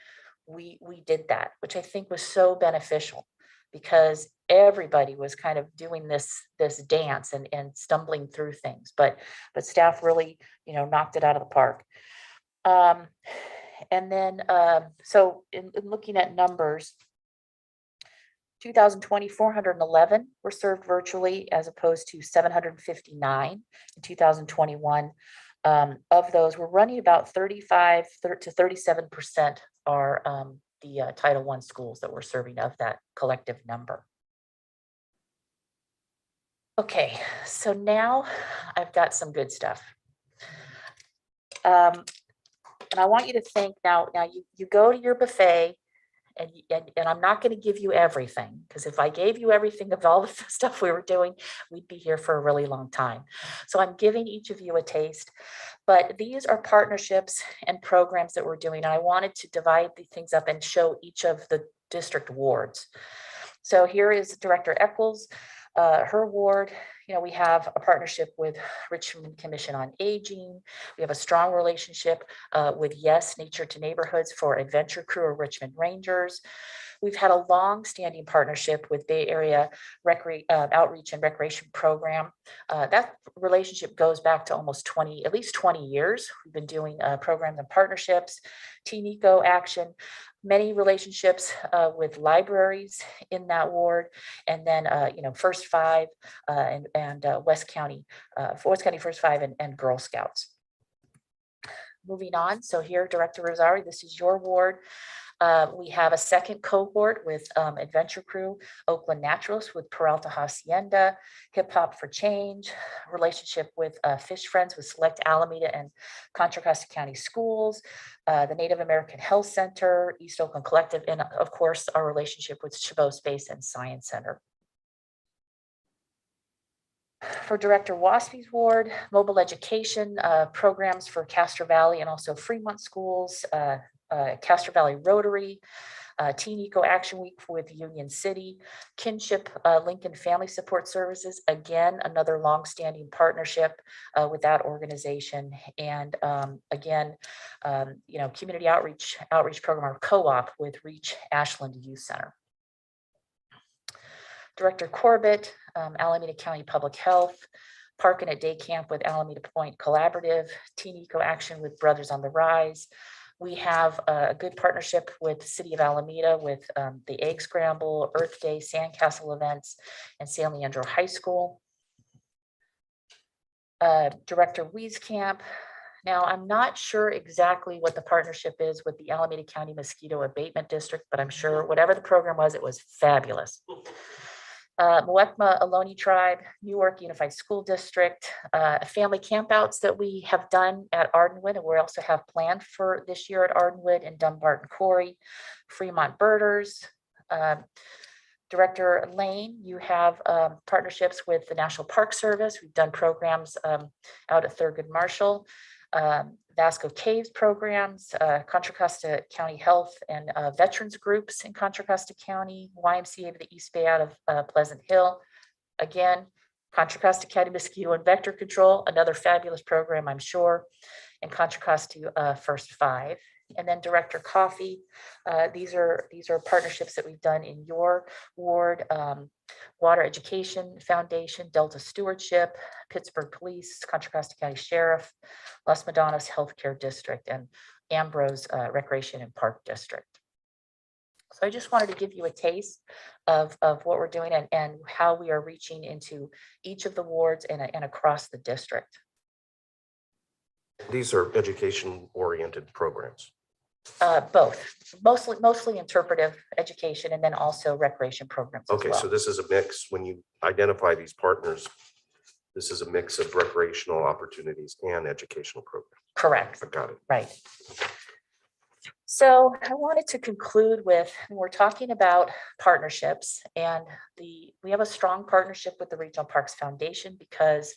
we did that, which I think was so beneficial, because everybody was kind of doing this dance and stumbling through things. But staff really, knocked it out of the park. And then, so in looking at numbers, 2020, 411 were served virtually as opposed to 759 in 2021. Of those, we're running about 35 to 37% are the Title I schools that we're serving of that collective number. Okay, so now I've got some good stuff. And I want you to think now you go to your buffet, and I'm not going to give you everything, because if I gave you everything of all the stuff we were doing, we'd be here for a really long time. So I'm giving each of you a taste, but these are partnerships and programs that we're doing. And I wanted to divide the things up and show each of the district wards. So here is Director Eccles, her ward. We have a partnership with Richmond Commission on Aging. We have a strong relationship with Yes Nature to Neighborhoods for Adventure Crew or Richmond Rangers. We've had a long-standing partnership with Bay Area Outreach and Recreation Program. That relationship goes back to at least 20 years. We've been doing programs and partnerships, Teen Eco Action, many relationships with libraries in that ward, and then First Five and West County First Five and Girl Scouts. moving on. So here, Director Rosari, this is your ward. We have a second cohort with Adventure Crew, Oakland Naturals with Peralta Hacienda, Hip Hop for Change, relationship with Fish Friends with Select Alameda and Contra Costa County Schools, the Native American Health Center, East Oakland Collective, and of course, our relationship with Chabot Space and Science Center. For Director Waspy's ward, mobile education programs for Castro Valley and also Fremont schools, Castro Valley Rotary, Teen Eco Action Week with Union City, Kinship Lincoln Family Support Services, again, another longstanding partnership with that organization. And again, community outreach program or co-op with Reach Ashland Youth Center. Director Corbett, Alameda County Public Health, Park and a Day Camp with Alameda Point Collaborative, Teen Eco Action with Brothers on the Rise. We have a good partnership with the City of Alameda with the Egg Scramble, Earth Day, Sandcastle events, and San Leandro High School. Director Wieskamp. Now, I'm not sure exactly what the partnership is with the Alameda County Mosquito Abatement District, but I'm sure whatever the program was, it was fabulous. Muwekma Ohlone Tribe, Newark Unified School District, family campouts that we have done at Ardenwood, and we also have planned for this year at Ardenwood and Dumbarton Quarry, Fremont Birders. Director Lane, you have partnerships with the National Park Service. We've done programs out at Thurgood Marshall. Vasco Caves programs, Contra Costa County Health and veterans groups in Contra Costa County, YMCA of the East Bay out of Pleasant Hill. Again, Contra Costa County Mosquito and Vector Control, another fabulous program, I'm sure, and Contra Costa First Five. And then Director Coffey, these are partnerships that we've done in your ward, Water Education Foundation, Delta Stewardship, Pittsburgh Police, Contra Costa County Sheriff, Las Madonnas Healthcare District, and Ambrose Recreation and Park District. So I just wanted to give you a taste of what we're doing and how we are reaching into each of the wards and across the district. These are education-oriented programs. Both, mostly interpretive education and then also recreation programs as Okay, well. so this is a mix. When you identify these partners, this is a mix of recreational opportunities and educational programs. Correct. I got it. Right. So I wanted to conclude with, we're talking about partnerships, and we have a strong partnership with the Regional Parks Foundation because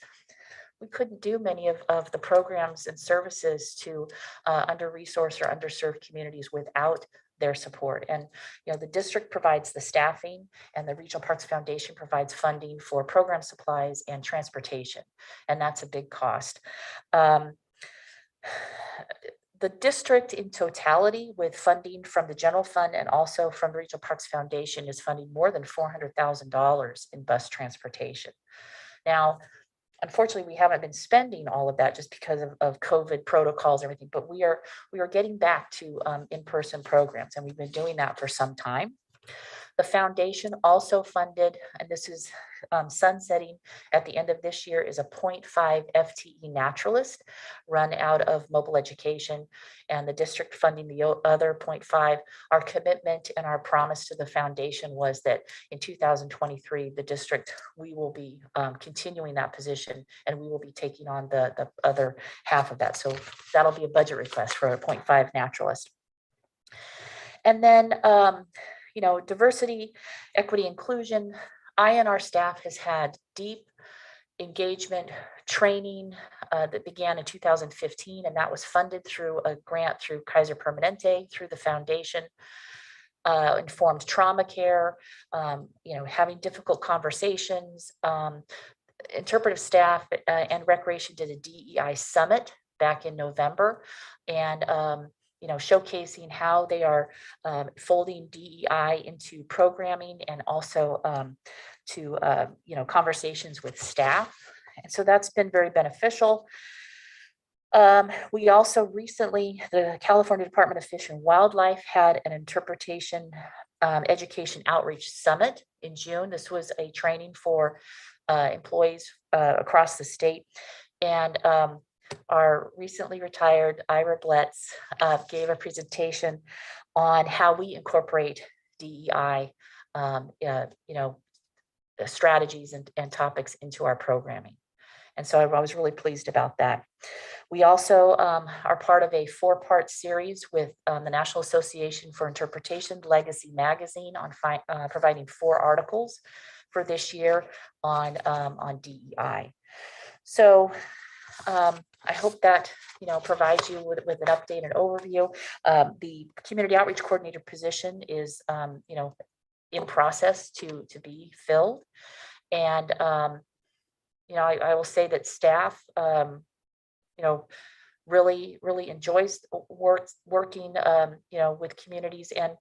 we couldn't do many of the programs and services to under-resourced or underserved communities without their support. And the district provides the staffing, and the Regional Parks Foundation provides funding for program supplies and transportation, and that's a big cost. The district in totality, with funding from the general fund and also from the Regional Parks Foundation, is funding more than $400,000 in bus transportation. Now, unfortunately, we haven't been spending all of that just because of COVID protocols and everything, but we are getting back to in-person programs, and we've been doing that for some time. The foundation also funded, and this is sunsetting at the end of this year, is a 0.5 FTE naturalist run out of mobile education, and the district funding the other 0.5. Our commitment and our promise to the foundation was that in 2023, the district, we will be continuing that position, and we will be taking on the other half of that. So that'll be a budget request for a 0.5 naturalist. And then diversity, equity, inclusion. I and our staff has had deep engagement training that began in 2015, and that was funded through a grant through Kaiser Permanente, through the foundation. Informed trauma care, having difficult conversations. Interpretive staff and recreation did a DEI summit back in November, and showcasing how they are folding DEI into programming and also to conversations with staff. And so that's been very beneficial. We also recently, the California Department of Fish and Wildlife had an interpretation education outreach summit in June. This was a training for employees across the state. And our recently retired Ira Bletz gave a presentation on how we incorporate DEI, strategies and topics into our programming. And so I was really pleased about that. We also are part of a 4-part series with the National Association for Interpretation Legacy Magazine on providing 4 articles for this year on DEI. So I hope that provides you with an update and overview. The community outreach coordinator position is in process to be filled, and I will say that staff really enjoys working with communities, and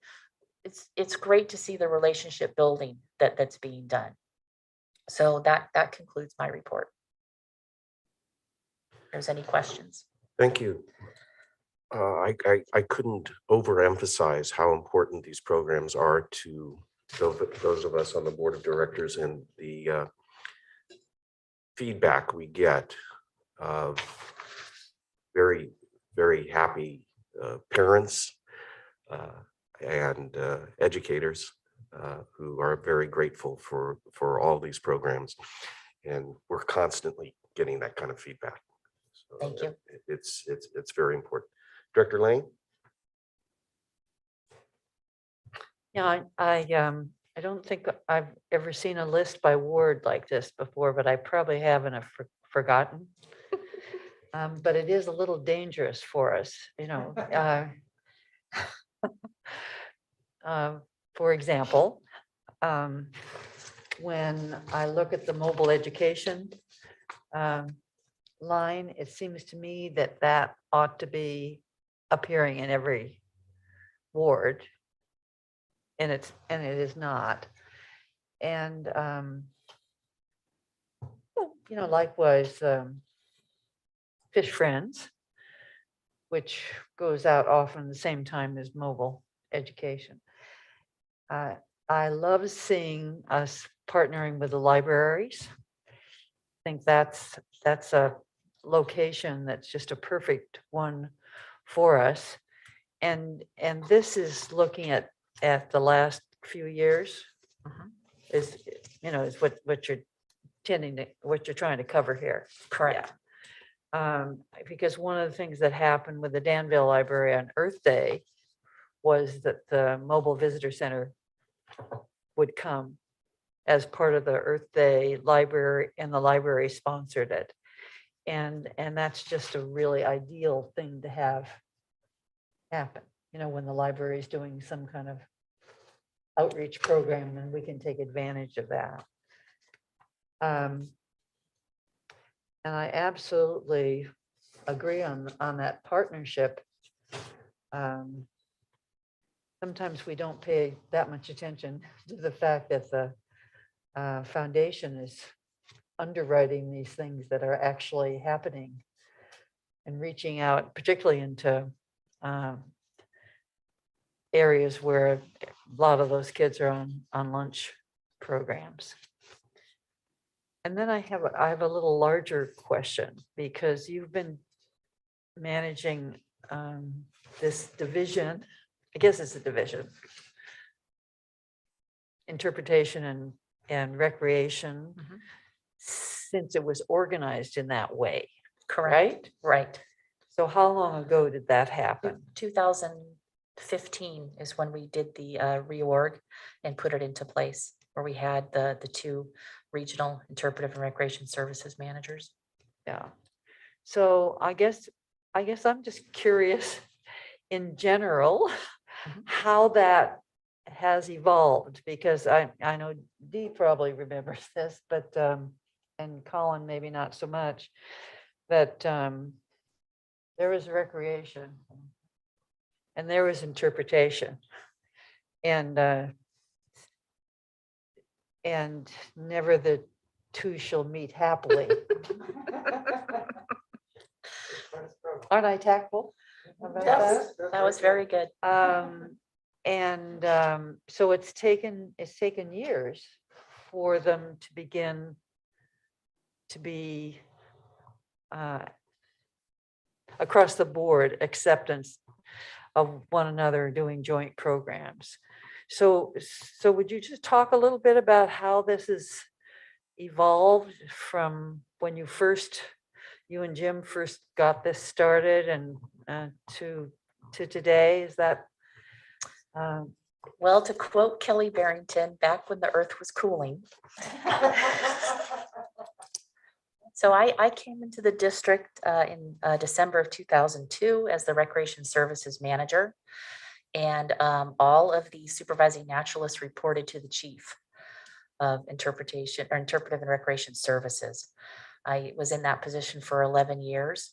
it's great to see the relationship building that's being done. So that concludes my report. If there's any questions. Thank you. I couldn't overemphasize how important these programs are to those of us on the board of directors, and the feedback we get of very, very happy parents and educators who are very grateful for all these programs. And we're constantly getting that kind of feedback. So Thank you. It's very important. Director Lane? Yeah, I don't think I've ever seen a list by ward like this before, but I probably haven't forgotten. But it is a little dangerous for us, for example, when I look at the mobile education line, it seems to me that ought to be appearing in every ward. And it is not. And likewise, Fish Friends, which goes out often the same time as mobile education. I love seeing us partnering with the libraries. I think that's a location that's just a perfect one for us. And this is looking at the last few years, is what you're trying to cover here. Correct. Because one of the things that happened with the Danville Library on Earth Day was that the Mobile Visitor Center would come as part of the Earth Day library, and the library sponsored it. And that's just a really ideal thing to have happen, when the library is doing some kind of outreach program, and we can take advantage of that. And I absolutely agree on that partnership. Sometimes we don't pay that much attention to the fact that the foundation is underwriting these things that are actually happening and reaching out, particularly into areas where a lot of those kids are on lunch programs. And then I have a little larger question, because you've been managing this division, I guess it's a division, interpretation and recreation, since it was organized in that way. Correct. Right. So how long ago did that happen? 2015 is when we did the reorg and put it into place, where we had the 2 regional interpretive and recreation services managers. Yeah. So I guess I'm just curious in general how that has evolved, because I know Dee probably remembers this, but and Colin maybe not so much, that there was recreation and there was interpretation, and never the two shall meet happily. Aren't I tactful about Yes, that? that was very good. So it's taken years for them to begin to be across the board acceptance of one another doing joint programs. So would you just talk a little bit about how this has evolved from when you and Jim first got this started and to today? Is that Well, to quote Kelly Barrington, back when the earth was cooling. So I came into the district in December of 2002 as the Recreation Services Manager. And all of the supervising naturalists reported to the Chief of Interpretation or Interpretive and Recreation Services. I was in that position for 11 years.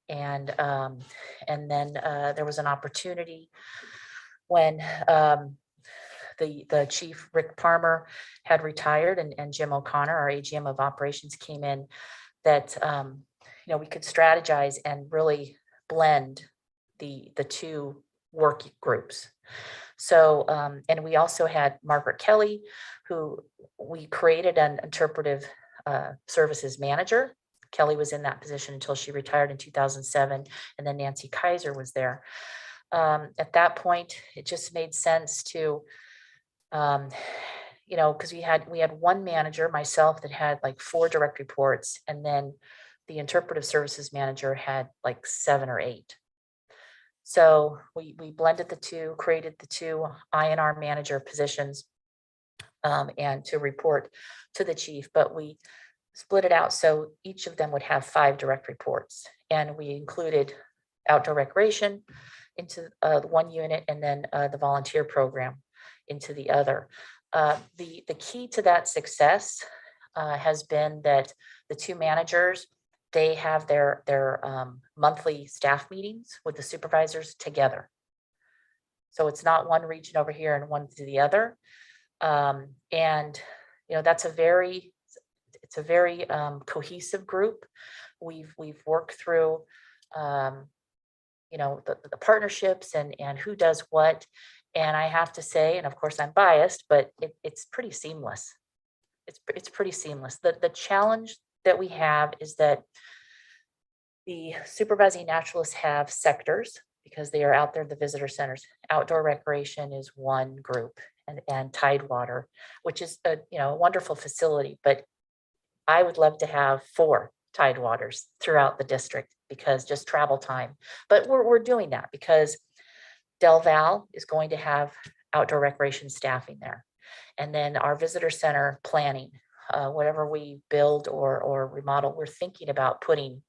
And then there was an opportunity when the chief, Rick Palmer, had retired and Jim O'Connor, our AGM of operations, came in, that we could strategize and really blend the two work groups. So and we also had Margaret Kelly, who we created an interpretive services manager. Kelly was in that position until she retired in 2007, and then Nancy Kaiser was there. At that point, it just made sense to because we had one manager, myself, that had like 4 direct reports, and then the interpretive services manager had like 7 or 8. So we blended the two, created the 2 INR manager positions and to report to the chief, but we split it out so each of them would have 5 direct reports, and we included outdoor recreation into one unit, and then the volunteer program into the other. The key to that success has been that the 2 managers, they have their monthly staff meetings with the supervisors together. So it's not one region over here and one to the other. And that's a very cohesive group. We've worked through the partnerships and who does what. And I have to say, and of course I'm biased, but it's pretty seamless. It's pretty seamless. The challenge that we have is that the supervising naturalists have sectors because they are out there at the visitor centers. Outdoor recreation is one group, and Tidewater, which is a wonderful facility, but I would love to have 4 Tidewaters throughout the district because just travel time. But we're doing that because Del Val is going to have outdoor recreation staffing there. And then our visitor center planning, whatever we build or remodel, we're thinking about putting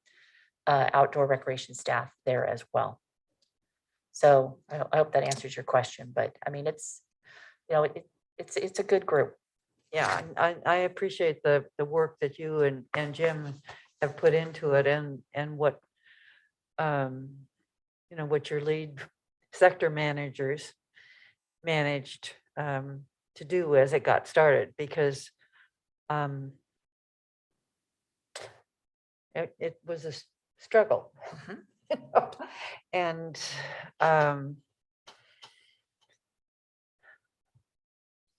outdoor recreation staff there as well. So I hope that answers your question, but I mean, it's a good group. Yeah, I appreciate the work that you and Jim have put into it, and what what your lead sector managers managed to do as it got started, because it was a struggle. And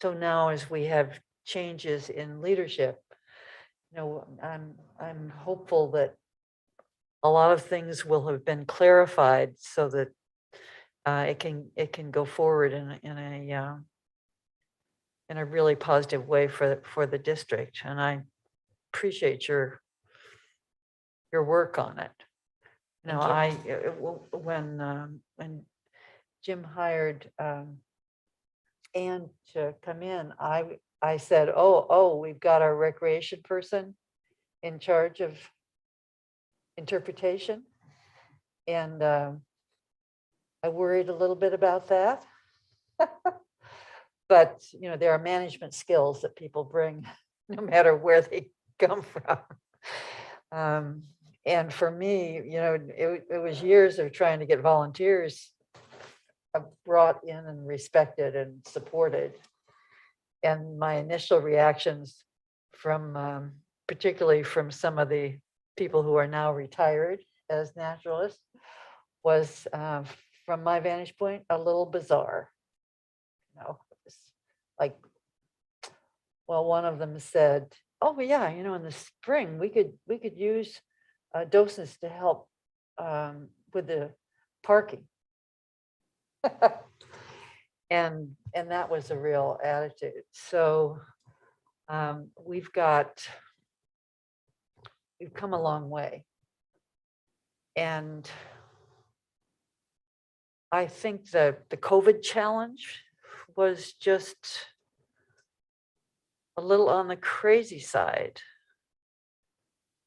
so now as we have changes in leadership, I'm hopeful that a lot of things will have been clarified so that it can go forward in a really positive way for the district. And I appreciate your work on it. When Jim hired Ann to come in, I said, oh, we've got our recreation person in charge of interpretation. And I worried a little bit about that. But, there are management skills that people bring no matter where they come from. And for me, it was years of trying to get volunteers brought in and respected and supported. And my initial reactions from, particularly from some of the people who are now retired as naturalists, was, from my vantage point, a little bizarre. It's like, well, one of them said, oh yeah, in the spring we could use docents to help with the parking. And that was a real attitude. So we've come a long way. And I think the COVID challenge was just a little on the crazy side.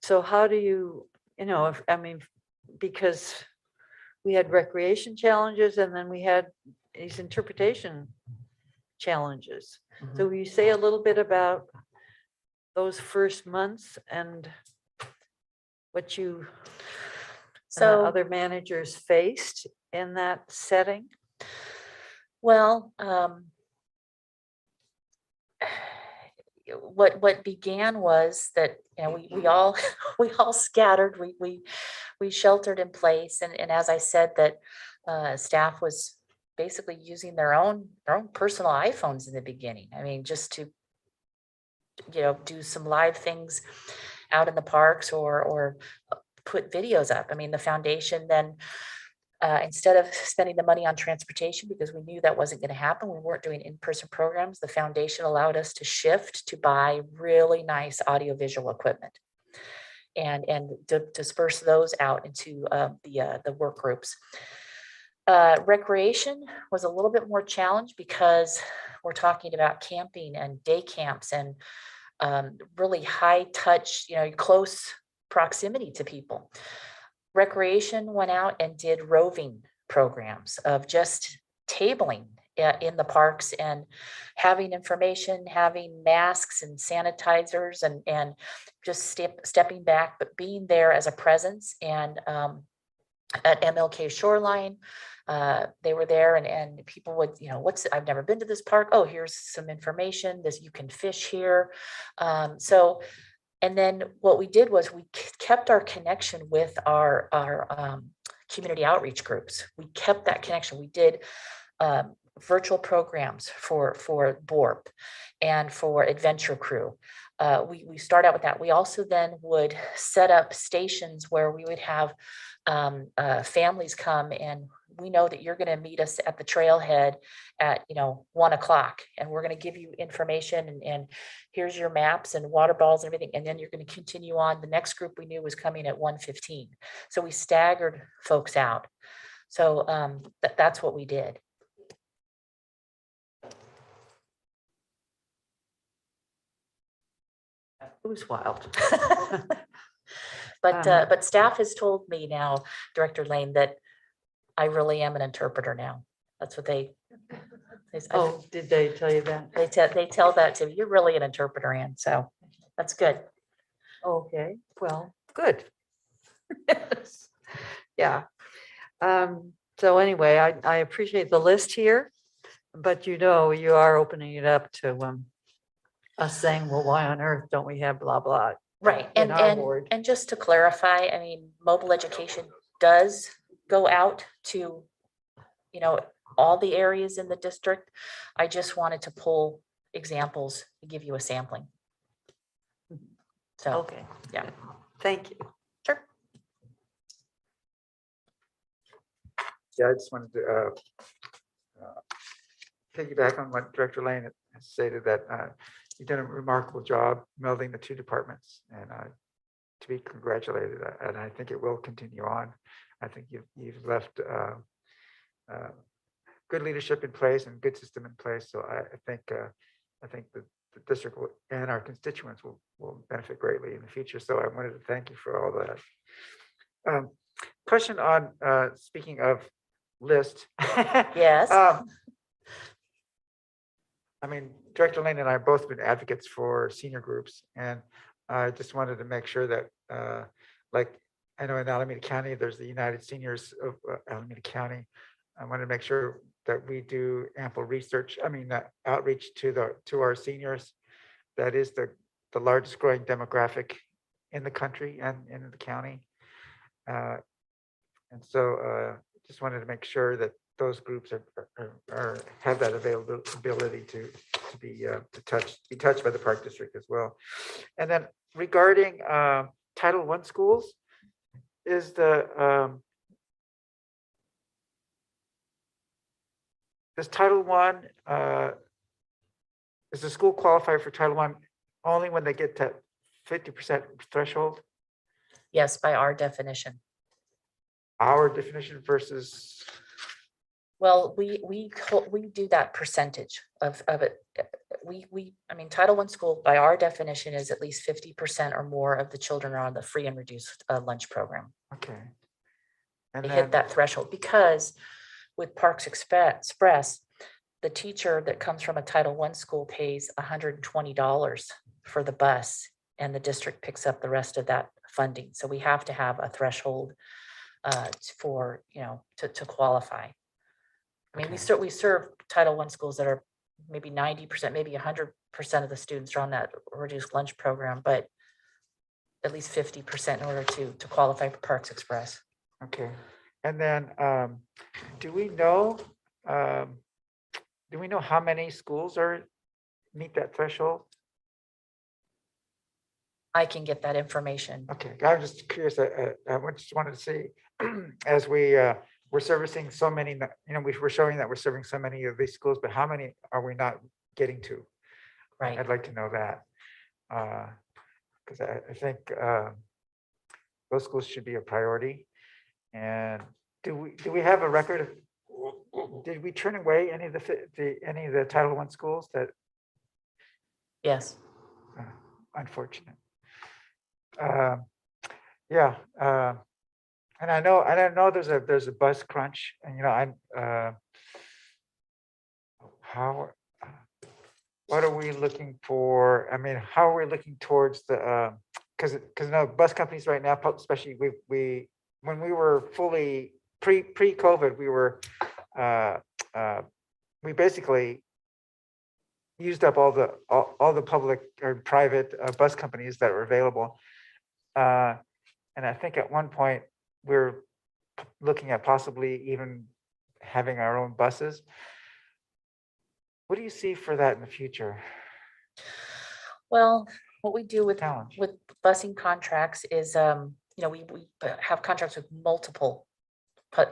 So how do you know, because we had recreation challenges and then we had these interpretation challenges. So will you say a little bit about those first months and what you So other managers faced in that setting? Well, what began was that, you know, we all we all scattered, we sheltered in place, and as I said, that staff was basically using their own personal iPhones in the beginning. I mean, just to, you know, do some live things out in the parks or put videos up. I mean, the foundation then, instead of spending the money on transportation, because we knew that wasn't going to happen, we weren't doing in-person programs, the foundation allowed us to shift to buy really nice audiovisual equipment and disperse those out into the work groups. Recreation was a little bit more challenged because we're talking about camping and day camps and really high touch, you know, close proximity to people. Recreation went out and did roving programs of just tabling in the parks and having information, having masks and sanitizers and just stepping back, but being there as a presence. And at MLK Shoreline, they were there and people would, you know, I've never been to this park. Oh, here's some information. You can fish here. And then what we did was we kept our connection with our community outreach groups. We kept that connection. We did virtual programs for BORP and for Adventure Crew. We start out with that. We also then would set up stations where we would have families come, and we know that you're going to meet us at the trailhead at 1 o'clock, and we're going to give you information and here's your maps and water balls and everything, and then you're going to continue on. The next group we knew was coming at 1:15, so we staggered folks out. So that's what we did. It was wild. But staff has told me now, Director Lane, that I really am an interpreter now. That's what they Oh, did they tell you that? they tell that to me. You're really an interpreter, Ann. So that's good. Okay, well, good. Yeah. So anyway, I appreciate the list here, but you are opening it up to us saying, well, why on earth don't we have blah, blah? Right. in our ward? And just to clarify, I mean, mobile education does go out to, all the areas in the district. I just wanted to pull examples to give you a sampling. So, Okay, yeah. thank you. Sure. Yeah, I just wanted to piggyback on what Director Lane has stated, that you've done a remarkable job melding the two departments, and to be congratulated. And I think it will continue on. I think you've left good leadership in place and good system in place. So I think the district and our constituents will benefit greatly in the future. So I wanted to thank you for all that. Question on speaking of list. Yes. I mean, Director Lane and I have both been advocates for senior groups, and I just wanted to make sure that, like, I know in Alameda County, there's the United Seniors of Alameda County. I wanted to make sure that we do ample research, outreach to our seniors. That is the largest growing demographic in the country and in the county. And so just wanted to make sure that those groups have that availability to be touched by the Park District as well. And then regarding Title I schools, is the does Title I, does the school qualify for Title I only when they get to 50% threshold? Yes, by our definition. Our definition versus, Well, we do that percentage of it. I mean, Title I school, by our definition, is at least 50% or more of the children are on the free and reduced lunch program. okay. And They then, hit that threshold because with Parks Express, the teacher that comes from a Title I school pays $120 for the bus, and the district picks up the rest of that funding. So we have to have a threshold for, to qualify. I mean, Okay. we serve Title I schools that are maybe 90%, maybe 100% of the students are on that reduced lunch program, but at least 50% in order to qualify for Parks Express. okay. And then, do we know how many schools meet that threshold? I can get that information. Okay, I'm just curious, I just wanted to see, as we're servicing so many, we're showing that we're serving so many of these schools, but how many are we not getting to? Right. I'd like to know that. Because I think those schools should be a priority. And do we have a record of, did we turn away any of the Title I schools that, Yes. unfortunate? Yeah, and I know there's a bus crunch, and what are we looking for? I mean, how are we looking towards the because bus companies right now, especially when we were fully pre-COVID, we basically used up all the public or private bus companies that were available. And I think at one point we're looking at possibly even having our own buses. What do you see for that in the future? Well, what we do with Challenge. busing contracts is, we have contracts with multiple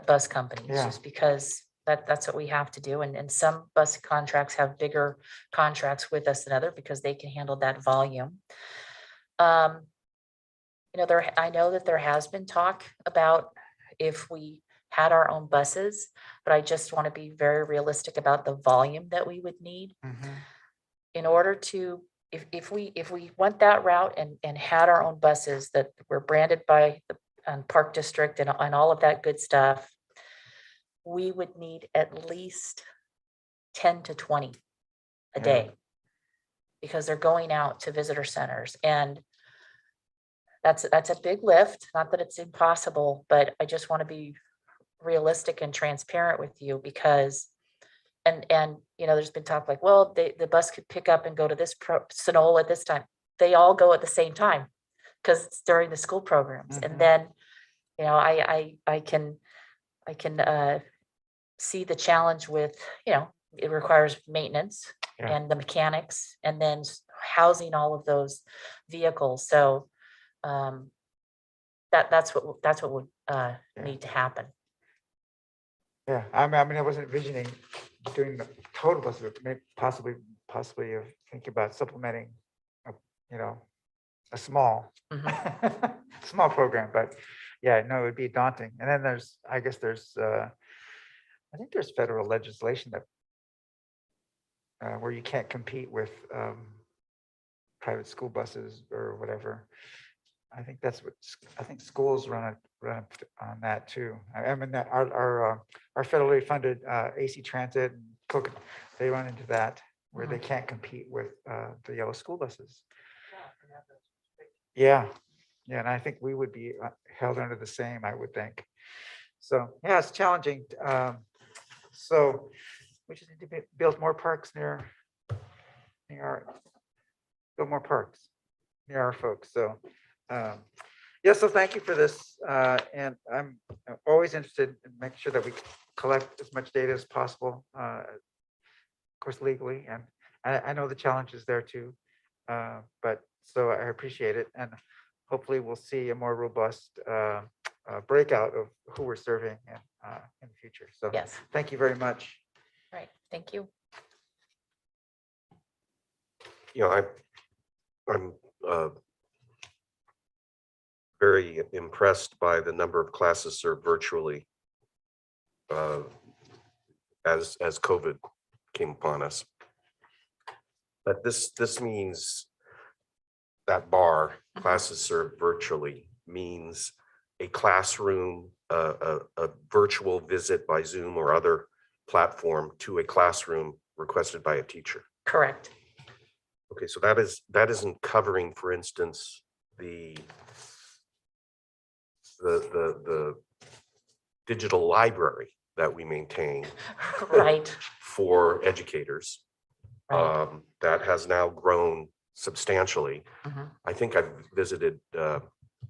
bus companies Yeah. just because that's what we have to do. And some bus contracts have bigger contracts with us than other because they can handle that volume. I know that there has been talk about if we had our own buses, but I just want to be very realistic about the volume that we would need Mhm. in order to, if we went that route and had our own buses that were branded by the Park District and all of that good stuff, we would need at least 10 to 20 a Yeah. day because they're going out to visitor centers, and that's a big lift. Not that it's impossible, but I just want to be realistic and transparent with you because, and there's been talk like, well, the bus could pick up and go to this Sonola at this time. They all go at the same time because it's during the school programs. Mhm. And then, I can see the challenge with, it requires maintenance Yeah. and the mechanics and then housing all of those vehicles. So that's what would need to happen. Yeah, I mean, I wasn't envisioning doing the total bus, but possibly of thinking about supplementing, a small, small program, but yeah, no, it would be daunting. And then I think there's federal legislation that where you can't compete with private school buses or whatever. I think schools run on that too. I mean, that our federally funded AC Transit and Cook, they run into that where they can't compete with the yellow school buses. Yeah, and I think we would be held under the same, I would think. So, yeah, it's challenging. So we just need to build more parks near our folks. So, yeah, so thank you for this. And I'm always interested in making sure that we collect as much data as possible, of course, legally. And I know the challenge is there too. But so I appreciate it. And hopefully we'll see a more robust breakout of who we're serving in the future. So Yes. thank you very much. Right, thank you. You know, I'm very impressed by the number of classes served virtually as COVID came upon us. But this means that bar, classes served virtually, means a classroom, a virtual visit by Zoom or other platform to a classroom requested by a teacher. Correct. Okay, so that isn't covering, for instance, the digital library that we maintain Right, for educators. right. That has now grown substantially. Mhm. I think I've visited, I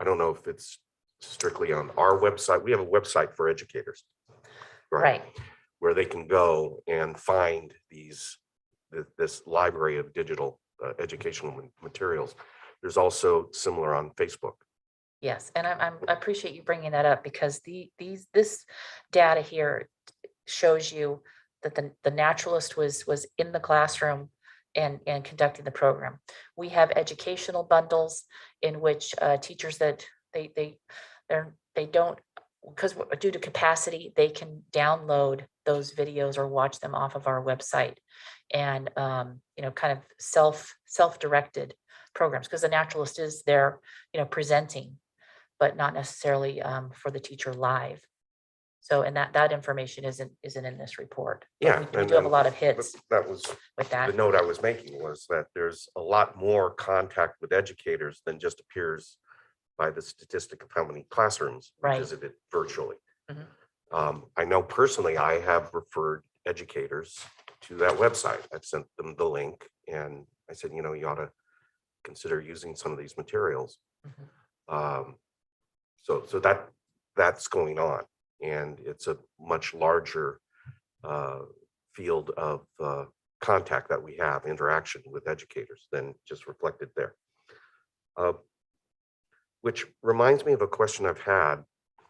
don't know if it's strictly on our website. We have a website for educators. Right. Where they can go and find this library of digital educational materials. There's also similar on Facebook. Yes, and I appreciate you bringing that up because this data here shows you that the naturalist was in the classroom and conducting the program. We have educational bundles in which teachers that they don't, because due to capacity, they can download those videos or watch them off of our website, and kind of self-directed programs, because the naturalist is there, presenting, but not necessarily for the teacher live. So, and that information isn't in this report. But Yeah, we do have a lot of hits That was with the that. note I was making, was that there's a lot more contact with educators than just appears by the statistic of how many classrooms we Right. visited virtually. Mhm. I know personally, I have referred educators to that website. I've sent them the link and I said, you ought to consider using some of these materials. Mhm. So that's going on, and it's a much larger field of contact that we have, interaction with educators, than just reflected there. Which reminds me of a question I've had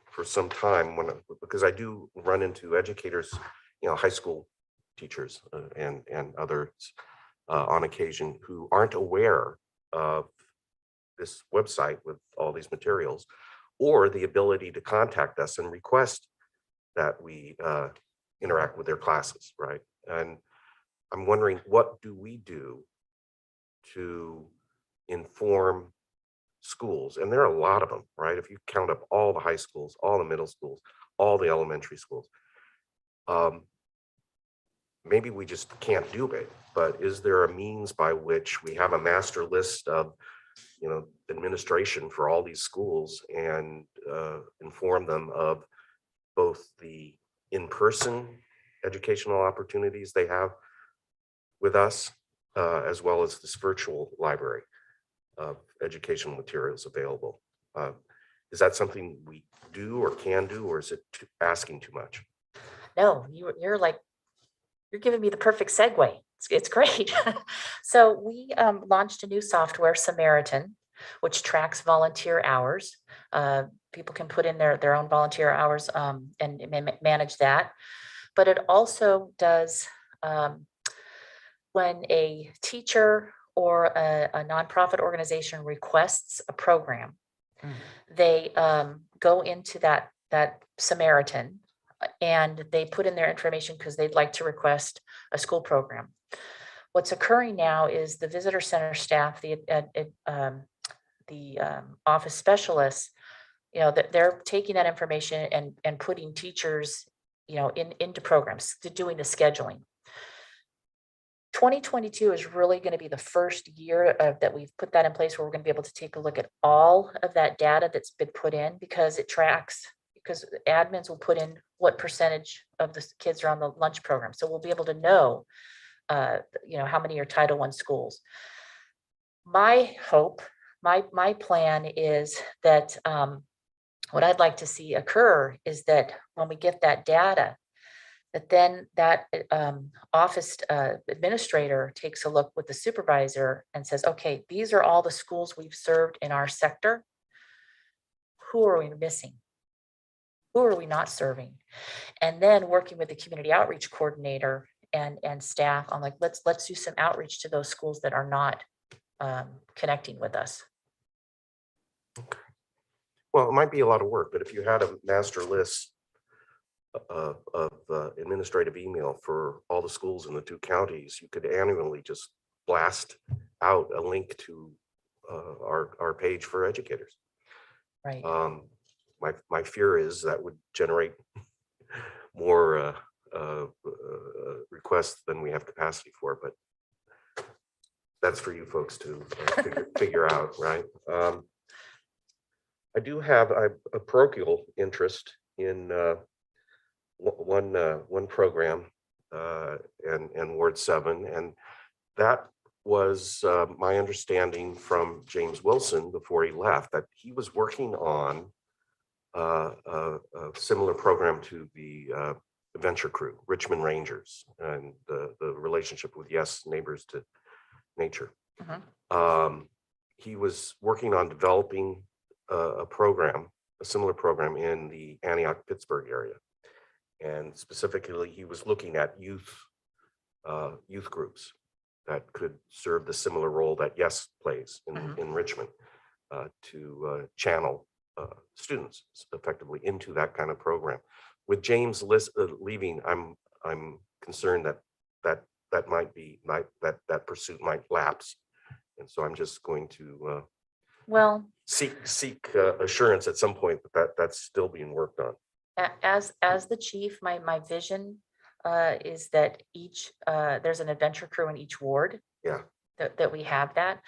for some time, because I do run into educators, high school teachers and others on occasion, who aren't aware of this website with all these materials, or the ability to contact us and request that we interact with their classes, right? And I'm wondering, what do we do to inform schools? And there are a lot of them, right? If you count up all the high schools, all the middle schools, all the elementary schools, maybe we just can't do it, but is there a means by which we have a master list of administration for all these schools, and inform them of both the in-person educational opportunities they have with us, as well as this virtual library of educational materials available? Is that something we do or can do, or is it asking too much? No, you're giving me the perfect segue. It's great. So we launched a new software, Samaritan, which tracks volunteer hours. People can put in their own volunteer hours and manage that. But it also does, when a teacher or a nonprofit organization requests a program, they go into that Samaritan and they put in their information because they'd like to request a school program. What's occurring now is the visitor center staff, the office specialists, that they're taking that information and putting teachers, into programs, to doing the scheduling. 2022 is really going to be the first year that we've put that in place, where we're going to be able to take a look at all of that data that's been put in, because it tracks, because admins will put in what percentage of the kids are on the lunch program. So we'll be able to know, how many are Title I schools. My hope, my plan is that what I'd like to see occur is that when we get that data, that then that office administrator takes a look with the supervisor and says, okay, these are all the schools we've served in our sector. Who are we missing? Who are we not serving? And then working with the community outreach coordinator and staff on like, let's do some outreach to those schools that are not connecting with us. Well, it might be a lot of work, but if you had a master list of administrative email for all the schools in the 2 counties, you could annually just blast out a link to our page for educators. Right. My fear is that would generate more requests than we have capacity for, but that's for you folks to figure out, right? I do have a parochial interest in one program and Ward 7, and that was my understanding from James Wilson before he left, that he was working on a similar program to the Adventure Crew, Richmond Rangers, and the relationship with Yes Neighbors to Nature. He was working on developing a similar program in the Antioch, Pittsburgh area. And specifically, he was looking at youth groups that could serve the similar role that Yes plays in Richmond, to channel students effectively into that kind of program. With James leaving, I'm concerned that that pursuit might lapse, and so I'm just going to Well, seek assurance at some point that's still being worked on. as the chief, my vision is that there's an adventure crew in each ward. Yeah. That we have that.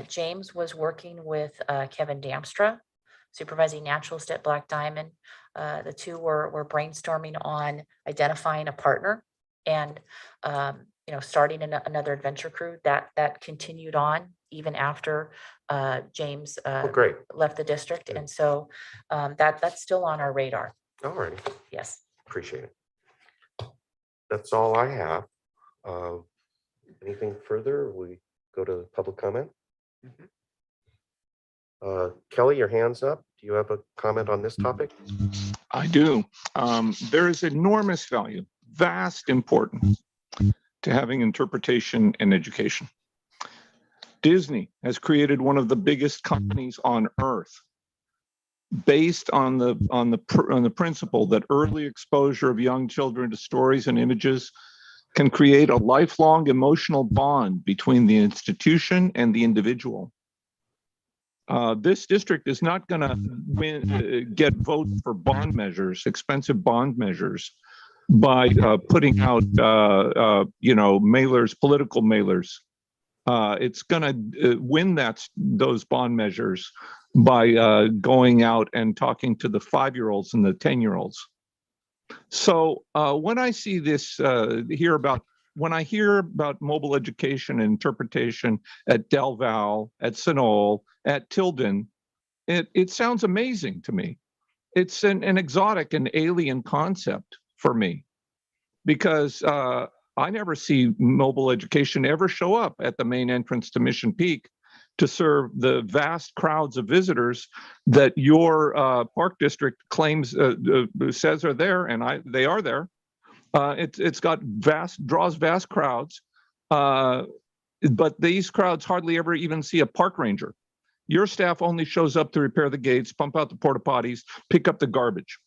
James was working with Kevin Damstra, supervising naturalist at Black Diamond. The two were brainstorming on identifying a partner and starting another adventure crew that continued on even after James Great. left the district. And so that's still on our radar. All righty. Yes. Appreciate it. That's all I have. Anything further? We go to public comment. Kelly, your hand's up. Do you have a comment on this topic? I do. There is enormous value, vast importance to having interpretation and education. Disney has created one of the biggest companies on earth based on the principle that early exposure of young children to stories and images can create a lifelong emotional bond between the institution and the individual. This district is not going to get votes for bond measures, expensive bond measures, by putting out, mailers, political mailers. It's going to win those bond measures by going out and talking to the 5-year-olds and the 10-year-olds. So when I see this, when I hear about mobile education and interpretation at Del Val, at Sunol, at Tilden, it sounds amazing to me. It's an exotic and alien concept for me, because I never see mobile education ever show up at the main entrance to Mission Peak to serve the vast crowds of visitors that your park district claims says are there, and they are there. It's got draws vast crowds, but these crowds hardly ever even see a park ranger. Your staff only shows up to repair the gates, pump out the porta potties, pick up the garbage.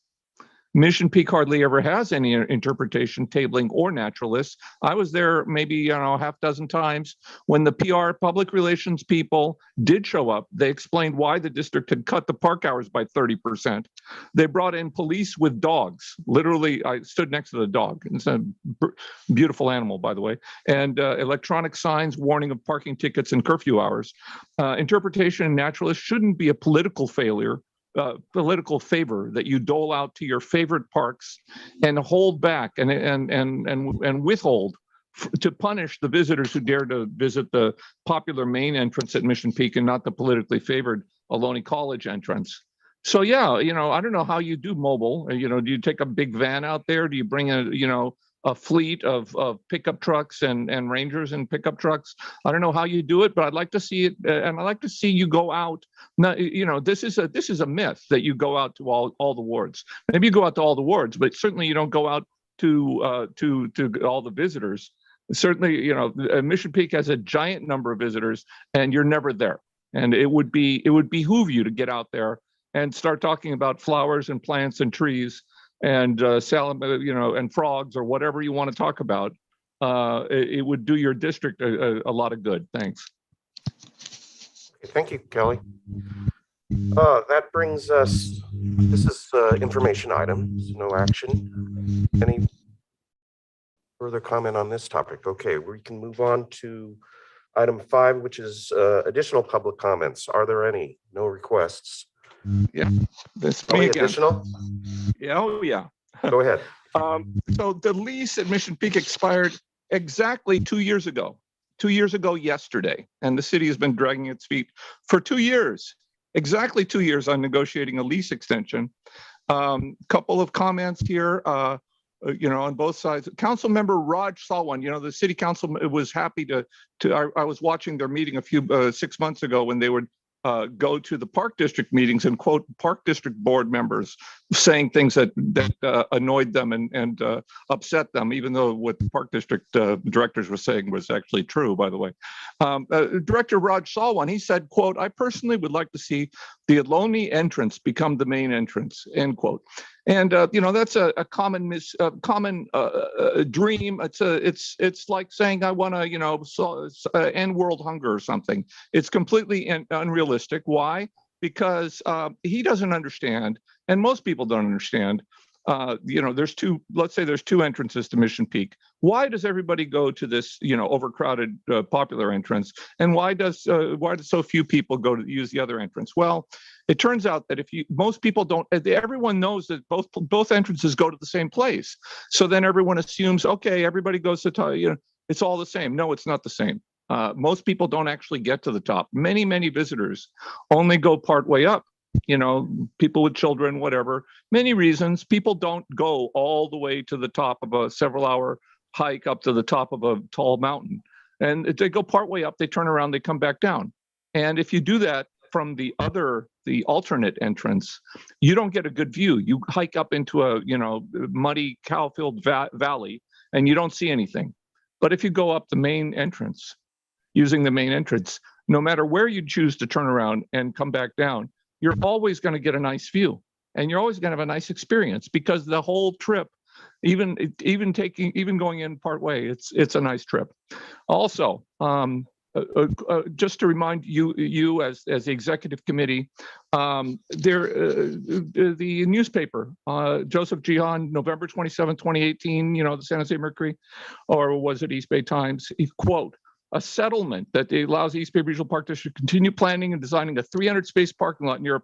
Mission Peak hardly ever has any interpretation, tabling, or naturalists. I was there maybe, half dozen times. When the PR public relations people did show up, they explained why the district had cut the park hours by 30%. They brought in police with dogs. Literally, I stood next to the dog. It's a beautiful animal, by the way. And electronic signs warning of parking tickets and curfew hours. Interpretation and naturalists shouldn't be a political failure. Political favor that you dole out to your favorite parks and hold back and withhold to punish the visitors who dare to visit the popular main entrance at Mission Peak and not the politically favored Ohlone College entrance. So yeah, I don't know how you do mobile. Do you take a big van out there? Do you bring a fleet of pickup trucks and rangers and pickup trucks? I don't know how you do it, but I'd like to see it, and I'd like to see you go out. Now, this is a myth that you go out to all the wards. Maybe you go out to all the wards, but certainly you don't go out to all the visitors. Certainly, you know, Mission Peak has a giant number of visitors, and you're never there. And it would behoove you to get out there and start talking about flowers and plants and trees and you know, and frogs or whatever you want to talk about. It would do your district a lot of good. Thanks. Thank you, Kelly. That brings us, this is information items, no action. Any further comment on this topic? Okay, we can move on to item 5, which is additional public comments. Are there any? No requests? Yeah, that's Any me again. additional? Yeah, oh yeah. Go ahead. So the lease at Mission Peak expired exactly 2 years ago. 2 years ago yesterday, and the city has been dragging its feet for 2 years. Exactly 2 years on negotiating a lease extension. Couple of comments here, you know, on both sides. Council member Raj Salwan, you know, the city council was happy I was watching their meeting a few 6 months ago when they would go to the Park District meetings and quote Park District board members saying things that annoyed them and upset them, even though what the Park District directors were saying was actually true, by the way. Director Raj Salwan, he said, quote, "I personally would like to see the Ohlone entrance become the main entrance," end quote. And you know, that's a common dream. It's like saying I want to, you know, end world hunger or something. It's completely unrealistic. Why? Because he doesn't understand, and most people don't understand. You know, let's say there's two entrances to Mission Peak. Why does everybody go to this, you know, overcrowded popular entrance? And why do so few people go to use the other entrance? Well, it turns out that most people don't, everyone knows that both entrances go to the same place. So then everyone assumes, okay, everybody goes to, you know, it's all the same. No, it's not the same. Most people don't actually get to the top. Many visitors only go part way up. You know, people with children, whatever, many reasons. People don't go all the way to the top of a several-hour hike up to the top of a tall mountain. And if they go part way up, they turn around, they come back down. And if you do that from the alternate entrance, you don't get a good view. You hike up into a, you know, muddy cow-filled valley, and you don't see anything. But if you go up the main entrance, using the main entrance, no matter where you choose to turn around and come back down, you're always going to get a nice view, and you're always going to have a nice experience, because the whole trip, even going in part way, it's a nice trip. Also, just to remind you as the executive committee, the newspaper, Joseph Jihan, November 27, 2018, you know, the San Jose Mercury, or was it East Bay Times? Quote, "A settlement that allows East Bay Regional Park District to continue planning and designing a 300-space parking lot near a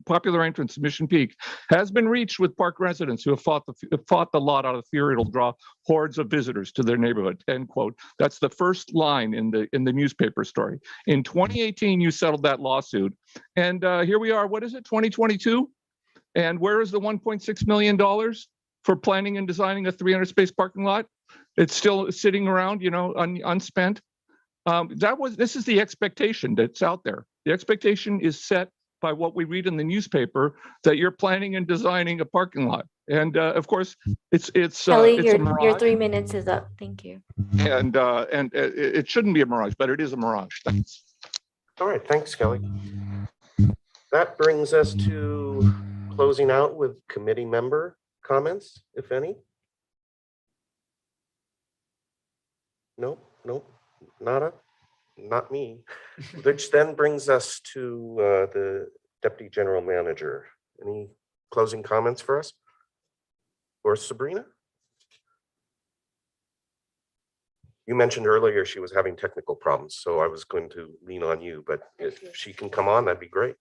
popular entrance to Mission Peak has been reached with park residents who have fought the lot out of fear it'll draw hordes of visitors to their neighborhood," end quote. That's the first line in the newspaper story. In 2018, you settled that lawsuit, and here we are. What is it? 2022, and where is the $1.6 million for planning and designing a 300-space parking lot? It's still sitting around, you know, unspent. This is the expectation that's out there. The expectation is set by what we read in the newspaper, that you're planning and designing a parking lot. And of course, it's Kelly, it's a mirage. your 3 minutes is up. Thank you. And it shouldn't be a mirage, but it is a mirage. Thanks. All right, thanks, Kelly. That brings us to closing out with committee member comments, if any. Nope, nada, not me. Which then brings us to the Deputy General Manager. Any closing comments for us? Or Sabrina? You mentioned earlier she was having technical problems, so I was going to lean on you, but if she can come on, that'd be great.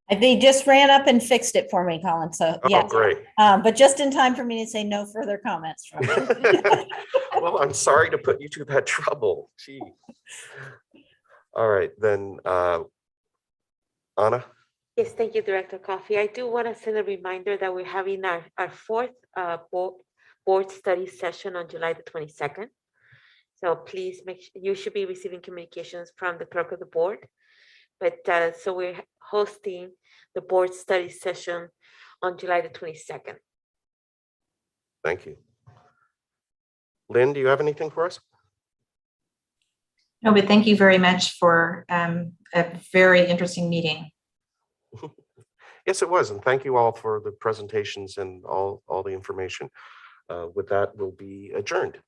They just ran up and fixed it for me, Colin. So Oh, yeah, great. but just in time for me to say no further comments from me. Well, I'm sorry to put you to that trouble. Gee. All right, then, Anna? Yes, thank you, Director Coffey. I do want to send a reminder that we're having our fourth board study session on July the 22nd. So please you should be receiving communications from the clerk of the board. But so we're hosting the board study session on July the 22nd. Thank you. Lynn, do you have anything for us? No, but thank you very much for a very interesting meeting. Yes, it was. And thank you all for the presentations and all the information. With that, we'll be adjourned.